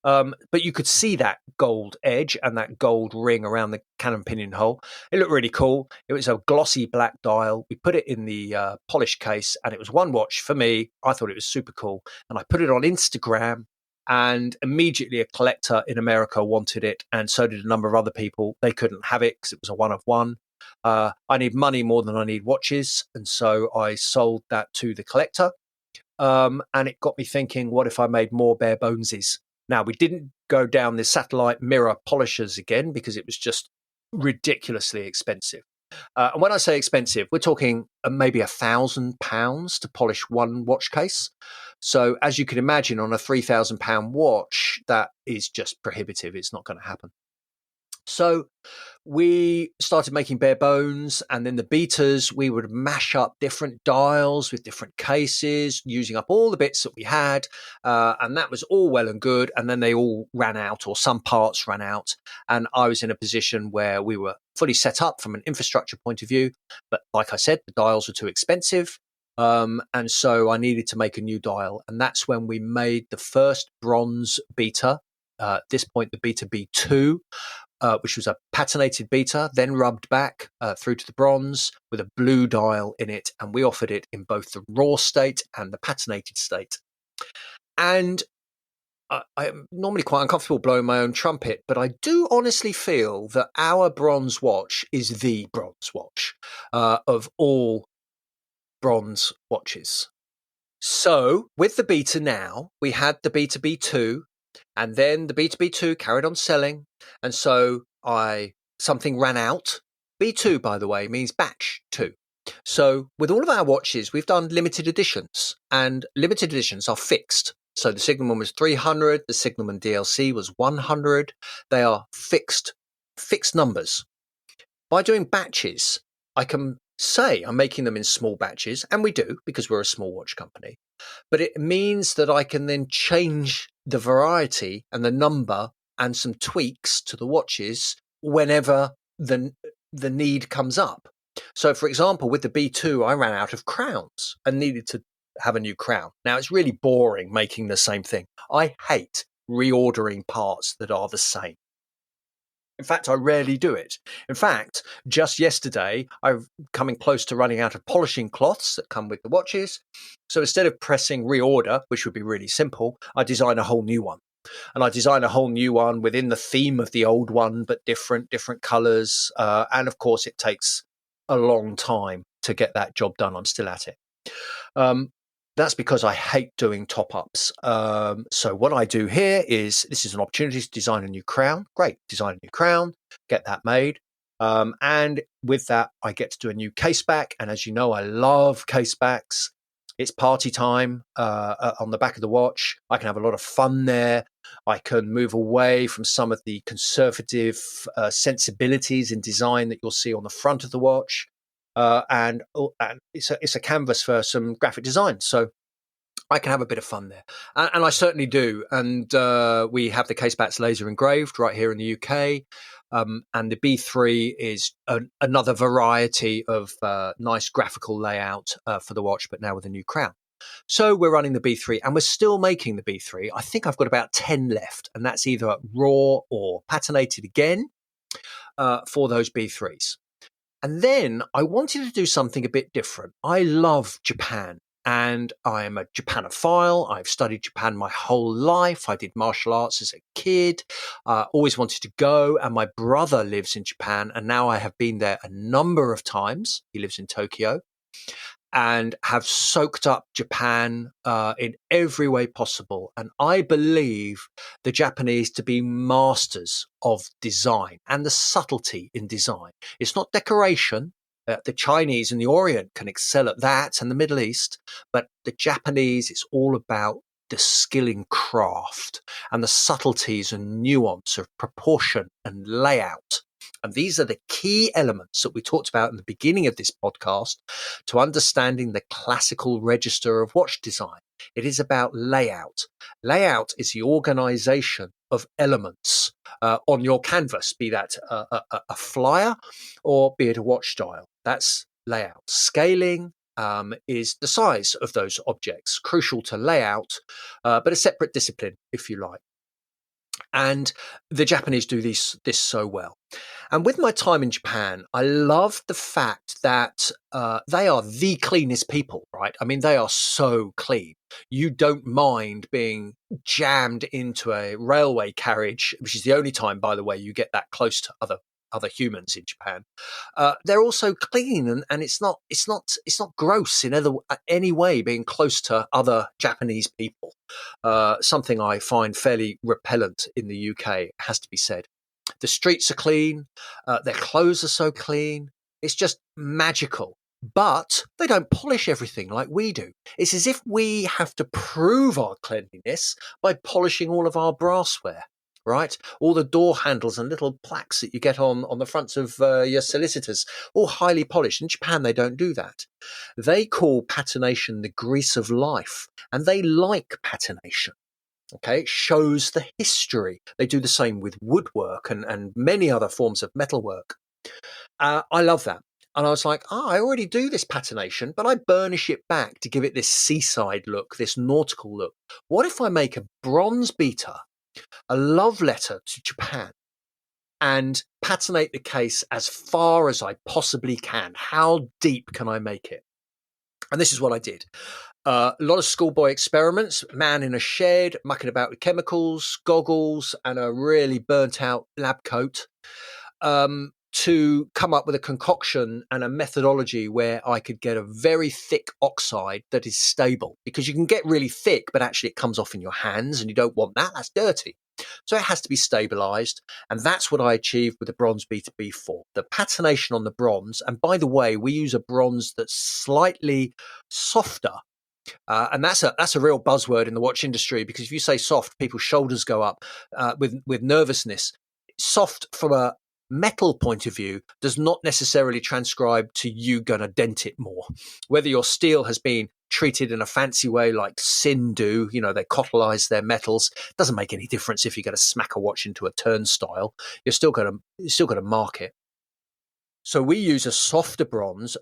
But you could see that gold edge and that gold ring around the cannon pinion hole. It looked really cool. It was a glossy black dial. We put it in the polished case, and it was one watch for me. I thought it was super cool. And I put it on Instagram, and immediately a collector in America wanted it, and so did a number of other people. They couldn't have it because it was a one of one. I need money more than I need watches, and so I sold that to the collector. And it got me thinking, what if I made more bare boneses? Now, we didn't go down the satellite mirror polishers again because it was just ridiculously expensive. And when I say expensive, we're talking maybe £1,000 to polish one watch case. So as you can imagine, on a £3,000 watch, that is just prohibitive. It's not going to happen. So we started making bare bones, and then the betas, we would mash up different dials with different cases, using up all the bits that we had. And that was all well and good. And then they all ran out, or some parts ran out. And I was in a position where we were fully set up from an infrastructure point of view. But like I said, the dials were too expensive. And so I needed to make a new dial. And that's when we made the first bronze beta. At this point, the Beta B2, which was a patinated beta, then rubbed back through to the bronze with a blue dial in it. And we offered it in both the raw state and the patinated state. And I'm normally quite uncomfortable blowing my own trumpet, but I do honestly feel that our bronze watch is the bronze watch of all bronze watches. So with the beta now, we had the Beta B2, and then the Beta B2 carried on selling. And so something ran out. B2, by the way, means batch 2. So with all of our watches, we've done limited editions, and limited editions are fixed. So the Signalman was 300, the Signalman DLC was 100. They are fixed numbers. By doing batches, I can say I'm making them in small batches, and we do because we're a small watch company. But it means that I can then change the variety and the number and some tweaks to the watches whenever the need comes up. So, for example, with the B2, I ran out of crowns and needed to have a new crown. Now, it's really boring making the same thing. I hate reordering parts that are the same. In fact, I rarely do it. In fact, just yesterday, I'm coming close to running out of polishing cloths that come with the watches. So instead of pressing reorder, which would be really simple, I design a whole new one. and I design a whole new one within the theme of the old one, but different colors. And of course, it takes a long time to get that job done. I'm still at it. That's because I hate doing top-ups. So what I do here is, this is an opportunity to design a new crown. Great, design a new crown, get that made. And with that, I get to do a new case back. And as you know, I love case backs. It's party time on the back of the watch. I can have a lot of fun there. I can move away from some of the conservative sensibilities in design that you'll see on the front of the watch. And it's a canvas for some graphic design. So I can have a bit of fun there. And I certainly do. And we have the case backs laser engraved right here in the UK. And the B3 is another variety of nice graphical layout for the watch, but now with a new crown. So we're running the B3 and we're still making the B3. I think I've got about 10 left, and that's either raw or patinated again for those B3s. And then I wanted to do something a bit different. I love Japan. And I am a Japanophile. I've studied Japan my whole life. I did martial arts as a kid. Always wanted to go. And my brother lives in Japan. And now I have been there a number of times. He lives in Tokyo. And have soaked up Japan in every way possible. And I believe the Japanese to be masters of design and the subtlety in design. It's not decoration. The Chinese and the Orient can excel at that, and the Middle East. But the Japanese, it's all about the skill in craft and the subtleties and nuance of proportion and layout. And these are the key elements that we talked about in the beginning of this podcast to understanding the classical register of watch design. It is about layout. Layout is the organization of elements on your canvas, be that a flyer or be it a watch dial. That's layout. Scaling is the size of those objects, crucial to layout, but a separate discipline, if you like. And the Japanese do this so well. And with my time in Japan, I love the fact that they are the cleanest people, right? I mean, they are so clean. You don't mind being jammed into a railway carriage, which is the only time, by the way, you get that close to other humans in Japan. They're also clean, and it's not gross in any way being close to other Japanese people. Something I find fairly repellent in the UK, it has to be said. The streets are clean. Their clothes are so clean. It's just magical. But they don't polish everything like we do. It's as if we have to prove our cleanliness by polishing all of our brassware, right? All the door handles and little plaques that you get on the fronts of your solicitors, all highly polished. In Japan, they don't do that. They call patination the grease of life, and they like patination. Okay, it shows the history. They do the same with woodwork and many other forms of metalwork. I love that. And I was like, I already do this patination, but I burnish it back to give it this seaside look, this nautical look. What if I make a bronze beater, a love letter to Japan, and patinate the case as far as I possibly can? How deep can I make it? And this is what I did. A lot of schoolboy experiments, man in a shed, mucking about with chemicals, goggles, and a really burnt out lab coat, to come up with a concoction and a methodology where I could get a very thick oxide that is stable. Because you can get really thick, but actually it comes off in your hands, and you don't want that. That's dirty. So it has to be stabilized. And that's what I achieved with the bronze Beta B4. The patination on the bronze. And by the way, we use a bronze that's slightly softer. And that's a real buzzword in the watch industry, because if you say soft, people's shoulders go up with nervousness. Soft from a metal point of view does not necessarily transcribe to you going to dent it more. Whether your steel has been treated in a fancy way like Sin do, they cottleize their metals, doesn't make any difference if you're going to smack a watch into a turnstile. You're still going to mark it. So we use a softer bronze,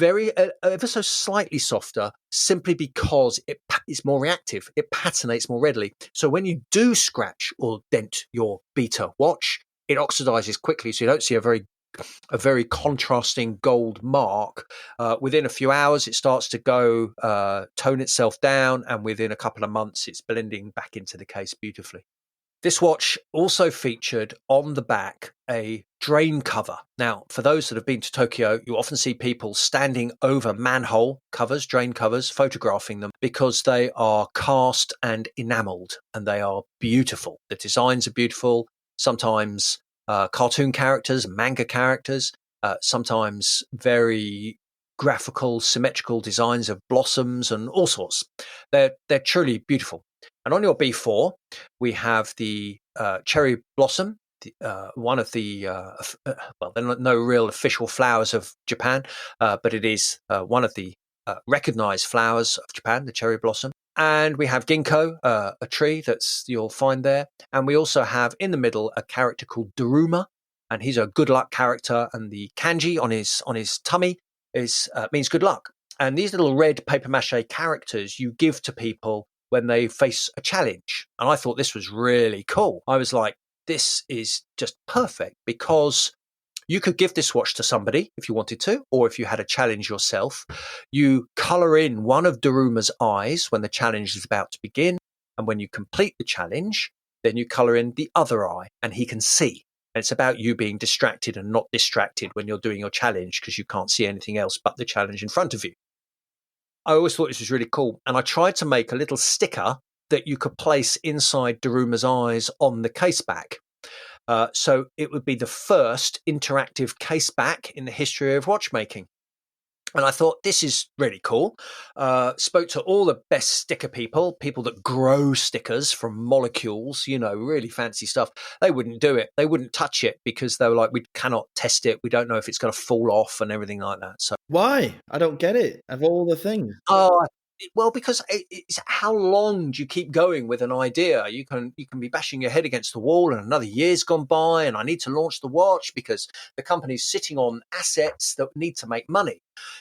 ever so slightly softer, simply because it's more reactive. It patinates more readily. So when you do scratch or dent your Beta watch, it oxidizes quickly, so you don't see a very contrasting gold mark. Within a few hours, it starts to tone itself down, and within a couple of months, it's blending back into the case beautifully. This watch also featured on the back a drain cover. Now, for those that have been to Tokyo, you often see people standing over manhole covers, drain covers, photographing them because they are cast and enameled and they are beautiful. The designs are beautiful, sometimes cartoon characters, manga characters, sometimes very graphical, symmetrical designs of blossoms and all sorts. They're truly beautiful. And on your B4, we have the cherry blossom, one of the, well, they're not no real official flowers of Japan, but it is one of the recognized flowers of Japan, the cherry blossom. And we have ginkgo, a tree you'll find there. And we also have in the middle a character called Daruma, and he's a good luck character. And the kanji on his tummy means good luck. And these little red paper mache characters you give to people when they face a challenge. And I thought this was really cool. I was like, this is just perfect because you could give this watch to somebody if you wanted to, or if you had a challenge yourself. You color in one of Daruma's eyes when the challenge is about to begin. And when you complete the challenge, then you color in the other eye and he can see. And it's about you being distracted and not distracted when you're doing your challenge because you can't see anything else but the challenge in front of you. I always thought this was really cool. And I tried to make a little sticker that you could place inside Daruma's eyes on the case back. So it would be the first interactive case back in the history of watchmaking. And I thought, this is really cool. Spoke to all the best sticker people that grow stickers from molecules, really fancy stuff. They wouldn't do it. They wouldn't touch it because they were like, we cannot test it. We don't know if it's going to fall off and everything like that. So why? I don't get it. Of all the things. Well, because it's how long do you keep going with an idea? You can be bashing your head against the wall and another year's gone by and I need to launch the watch because the company's sitting on assets that need to make money.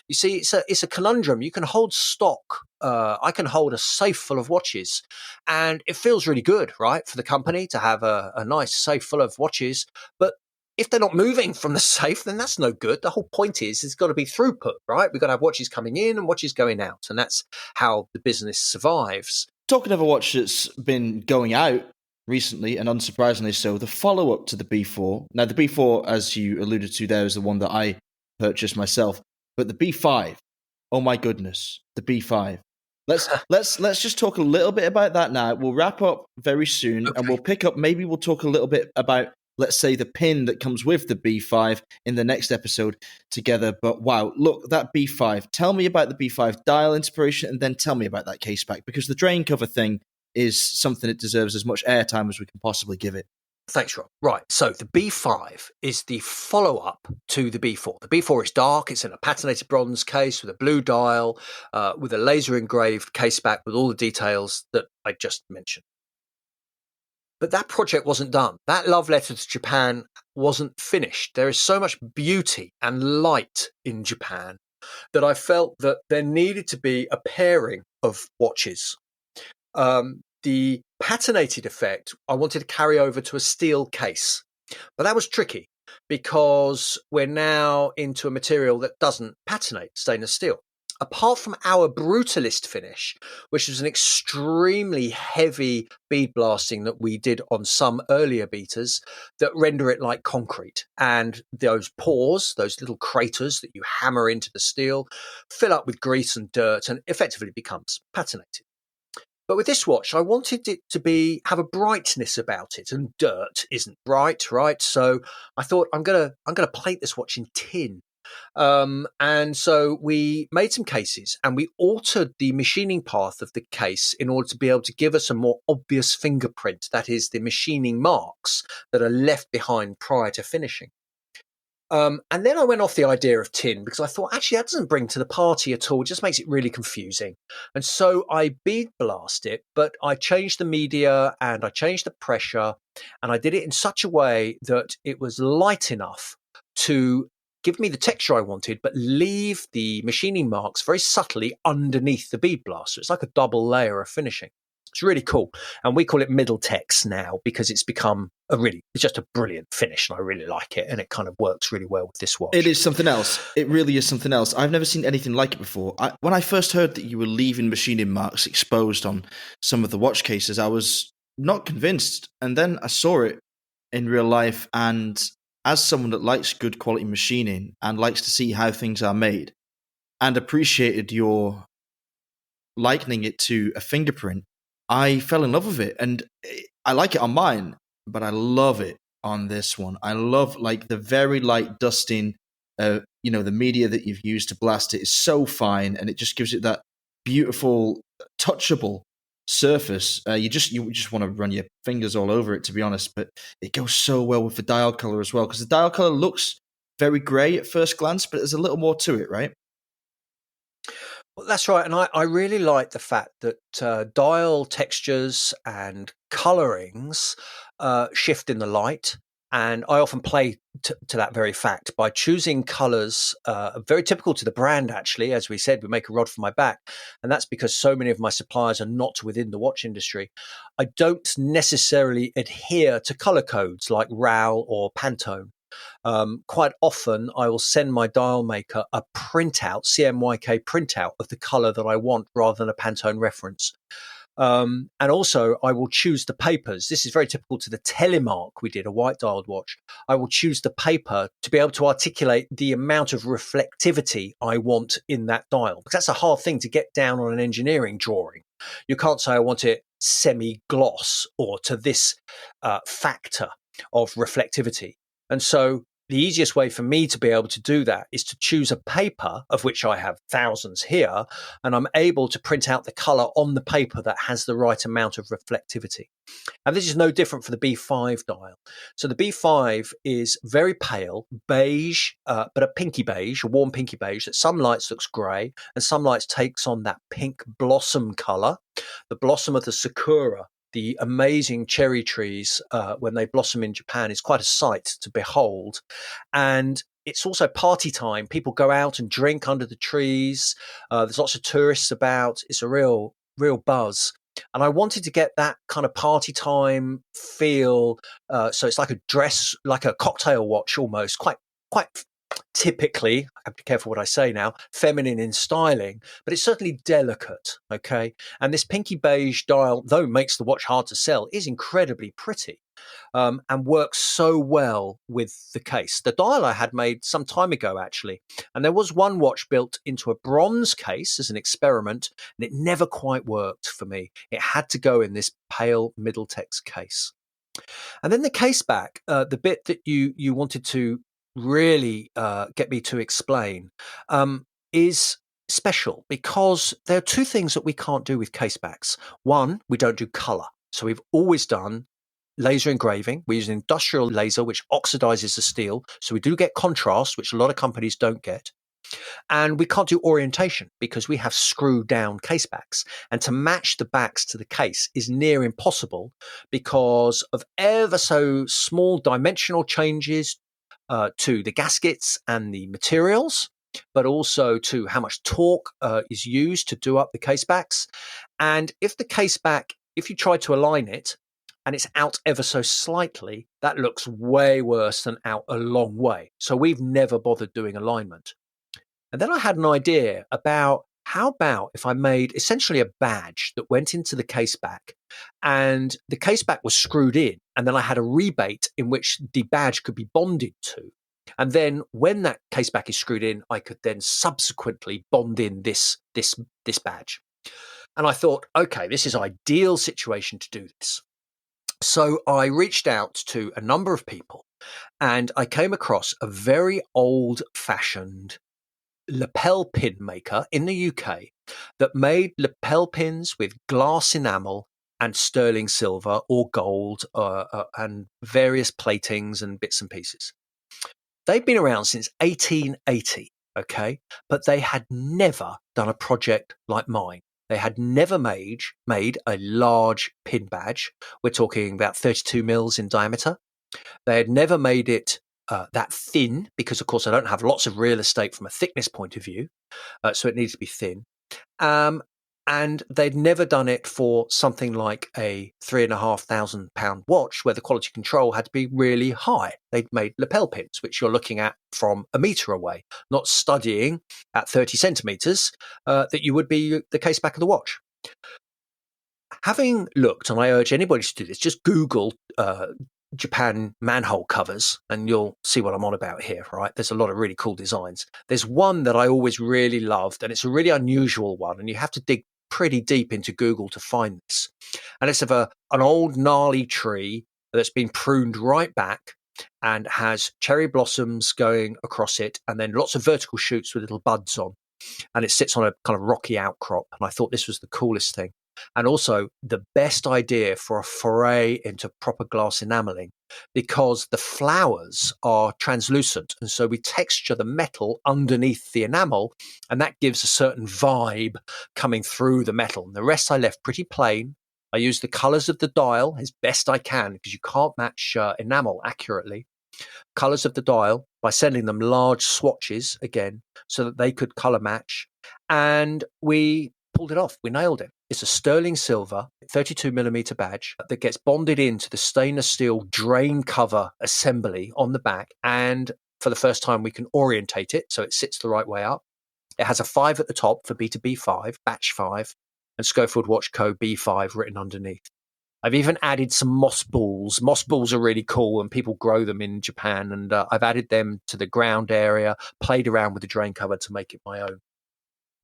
You see, it's a conundrum. You can hold stock. I can hold a safe full of watches and it feels really good, right? For the company to have a nice safe full of watches. But if they're not moving from the safe, then that's no good. The whole point is it's got to be throughput, right? We've got to have watches coming in and watches going out. And that's how the business survives. Talking of a watch that's been going out recently, and unsurprisingly so, the follow-up to the B4. Now, the B4, as you alluded to there, is the one that I purchased myself. But the B5, oh my goodness, the B5. Let's just talk a little bit about that now. We'll wrap up very soon, okay. And we'll pick up, maybe we'll talk a little bit about, let's say, the pin that comes with the B5 in the next episode together. But wow, look, that B5. Tell me about the B5 dial inspiration and then tell me about that case back because the drain cover thing is something that deserves as much airtime as we can possibly give it. Thanks, Rob. Right, so the B5 is the follow-up to the B4. The B4 is dark. It's in a patinated bronze case with a blue dial, with a laser engraved case back with all the details that I just mentioned. But that project wasn't done. That love letter to Japan wasn't finished. There is so much beauty and light in Japan that I felt that there needed to be a pairing of watches. The patinated effect, I wanted to carry over to a steel case. But that was tricky because we're now into a material that doesn't patinate, stainless steel. Apart from our brutalist finish, which was an extremely heavy bead blasting that we did on some earlier beaters that render it like concrete. And those pores, those little craters that you hammer into the steel, fill up with grease and dirt and effectively becomes patinated. But with this watch, I wanted it to have a brightness about it, and dirt isn't bright, right? So I thought I'm gonna plate this watch in tin. And so we made some cases and we altered the machining path of the case in order to be able to give us a more obvious fingerprint. That is the machining marks that are left behind prior to finishing. And then I went off the idea of tin because I thought, actually, that doesn't bring to the party at all. It just makes it really confusing. And so I bead blast it, but I changed the media and I changed the pressure and I did it in such a way that it was light enough to give me the texture I wanted, but leave the machining marks very subtly underneath the bead blast. So it's like a double layer of finishing. It's really cool. And we call it Middletex now because it's become it's just a brilliant finish and I really like it. And it kind of works really well with this watch. It is something else. It really is something else. I've never seen anything like it before. When I first heard that you were leaving machining marks exposed on some of the watch cases, I was not convinced. And then I saw it in real life, and as someone that likes good quality machining and likes to see how things are made, and appreciated your likening it to a fingerprint, I fell in love with it. And I like it on mine, but I love it on this one. I love like the very light dusting. The media that you've used to blast it is so fine, and it just gives it that beautiful, touchable surface. You just want to run your fingers all over it, to be honest. But it goes so well with the dial color as well, because the dial color looks very grey at first glance, but there's a little more to it, right? Well, that's right. And I really like the fact that dial textures and colorings shift in the light. And I often play to that very fact by choosing colors very typical to the brand, actually. As we said, we make a rod for my back. And that's because so many of my suppliers are not within the watch industry. I don't necessarily adhere to color codes like RAL or Pantone. Quite often, I will send my dial maker a printout, CMYK printout of the color that I want rather than a Pantone reference. And also, I will choose the papers. This is very typical to the Telemark we did, a white dialed watch. I will choose the paper to be able to articulate the amount of reflectivity I want in that dial, because that's a hard thing to get down on an engineering drawing. You can't say I want it semi-gloss or to this factor of reflectivity. And so the easiest way for me to be able to do that is to choose a paper, of which I have thousands here, and I'm able to print out the color on the paper that has the right amount of reflectivity. And this is no different for the B5 dial. So the B5 is very pale, beige, but a pinky beige, a warm pinky beige that some lights looks grey and some lights takes on that pink blossom color, the blossom of the sakura. The amazing cherry trees when they blossom in Japan is quite a sight to behold. And it's also party time. People go out and drink under the trees. There's lots of tourists about. It's a real buzz. And I wanted to get that kind of party time feel. So it's like a dress, like a cocktail watch almost, quite typically, I have to be careful what I say now, feminine in styling, but it's certainly delicate, okay? And this pinky beige dial, though makes the watch hard to sell, is incredibly pretty and works so well with the case. The dial I had made some time ago, actually, and there was one watch built into a bronze case as an experiment, and it never quite worked for me. It had to go in this pale Middletex case. And then the case back, the bit that you wanted to really get me to explain is special because there are two things that we can't do with casebacks. One, we don't do color. So we've always done laser engraving. We use an industrial laser which oxidizes the steel. So we do get contrast, which a lot of companies don't get. And we can't do orientation because we have screw down case backs. And to match the backs to the case is near impossible because of ever so small dimensional changes to the gaskets and the materials, but also to how much torque is used to do up the case backs. And if the case back, if you try to align it and it's out ever so slightly, that looks way worse than out a long way. So we've never bothered doing alignment. And then I had an idea about how about if I made essentially a badge that went into the case back and the case back was screwed in, and then I had a rebate in which the badge could be bonded to. And then when that case back is screwed in, I could then subsequently bond in this badge. And I thought, okay, this is ideal situation to do this. So I reached out to a number of people and I came across a very old-fashioned lapel pin maker in the UK that made lapel pins with glass enamel and sterling silver or gold and various platings and bits and pieces. They've been around since 1880, okay? But they had never done a project like mine. They had never made a large pin badge. We're talking about 32 mils in diameter. They had never made it that thin because, of course, I don't have lots of real estate from a thickness point of view. So it needs to be thin. And they'd never done it for something like a £3,500 watch where the quality control had to be really high. They'd made lapel pins, which you're looking at from a meter away, not studying at 30 centimeters that you would be the case back of the watch. having looked, and I urge anybody to do this, just Google Japan manhole covers and you'll see what I'm on about here, right? There's a lot of really cool designs. There's one that I always really loved, and it's a really unusual one, and you have to dig pretty deep into Google to find this. And it's of an old gnarly tree that's been pruned right back and has cherry blossoms going across it, and then lots of vertical shoots with little buds on. And it sits on a kind of rocky outcrop. And I thought this was the coolest thing. And also the best idea for a foray into proper glass enameling, because the flowers are translucent. And so we texture the metal underneath the enamel, and that gives a certain vibe coming through the metal. And the rest I left pretty plain. I used the colors of the dial as best I can, because you can't match enamel accurately. Colors of the dial by sending them large swatches again so that they could color match. And we pulled it off. We nailed it. It's a sterling silver 32mm badge that gets bonded into the stainless steel drain cover assembly on the back. And for the first time, we can orientate it so it sits the right way up. It has a 5 at the top for B2B5, batch 5, and Schofield Watch Co. B5 written underneath. I've even added some moss balls. Moss balls are really cool, and people grow them in Japan. And I've added them to the ground area, played around with the drain cover to make it my own.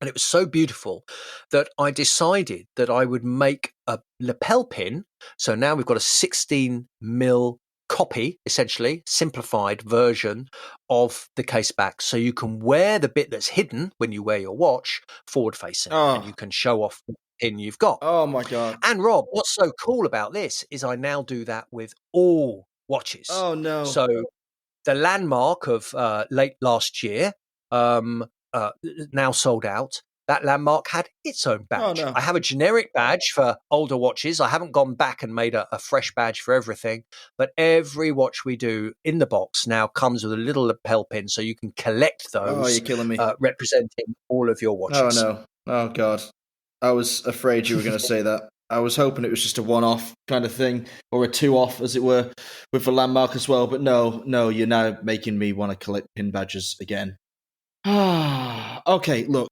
And it was so beautiful that I decided that I would make a lapel pin. So now we've got a 16mm copy, essentially, simplified version of the case back. So you can wear the bit that's hidden when you wear your watch forward facing, and you can show off the pin you've got. Oh my God. And Rob, what's so cool about this is I now do that with all watches. Oh no. So the landmark of late last year, now sold out. That landmark had its own badge. Oh, no. I have a generic badge for older watches. I haven't gone back and made a fresh badge for everything, but every watch we do in the box now comes with a little lapel pin, so you can collect those. Oh, you're killing me. Representing all of your watches. Oh no. Oh God. I was afraid you were going to say that. I was hoping it was just a one-off kind of thing, or a two-off, as it were, with the landmark as well. But no, you're now making me want to collect pin badges again. Okay, look,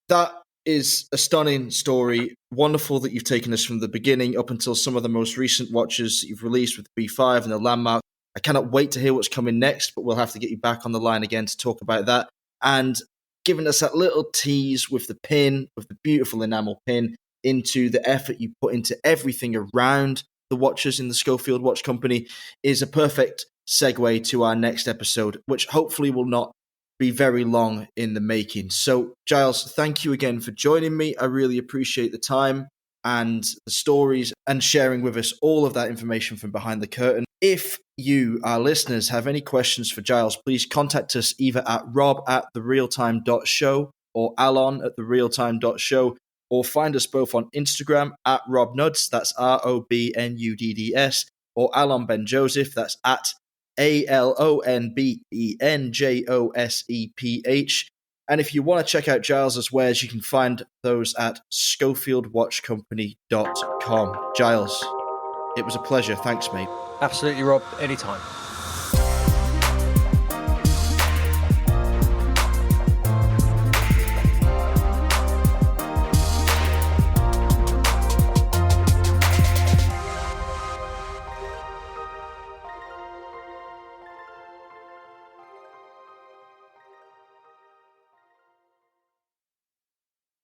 that is a stunning story. Wonderful that you've taken us from the beginning up until some of the most recent watches that you've released with the B5 and the landmark. I cannot wait to hear what's coming next, but we'll have to get you back on the line again to talk about that. And giving us that little tease with the pin, with the beautiful enamel pin, into the effort you put into everything around the watches in the Schofield Watch Company is a perfect segue to our next episode, which hopefully will not be very long in the making. So, Giles, thank you again for joining me. I really appreciate the time and the stories and sharing with us all of that information from behind the curtain. If you, our listeners, have any questions for Giles, please contact us either at rob@therealtime.show or alon@therealtime.show, or find us both on Instagram at robnuds, that's ROBNUDDS, or Alon Ben Joseph, that's at ALONBENJOSEPH. And if you want to check out Giles's wares, you can find those at SchofieldWatchCompany.com. Giles, it was a pleasure. Thanks, mate. Absolutely, Rob. Anytime.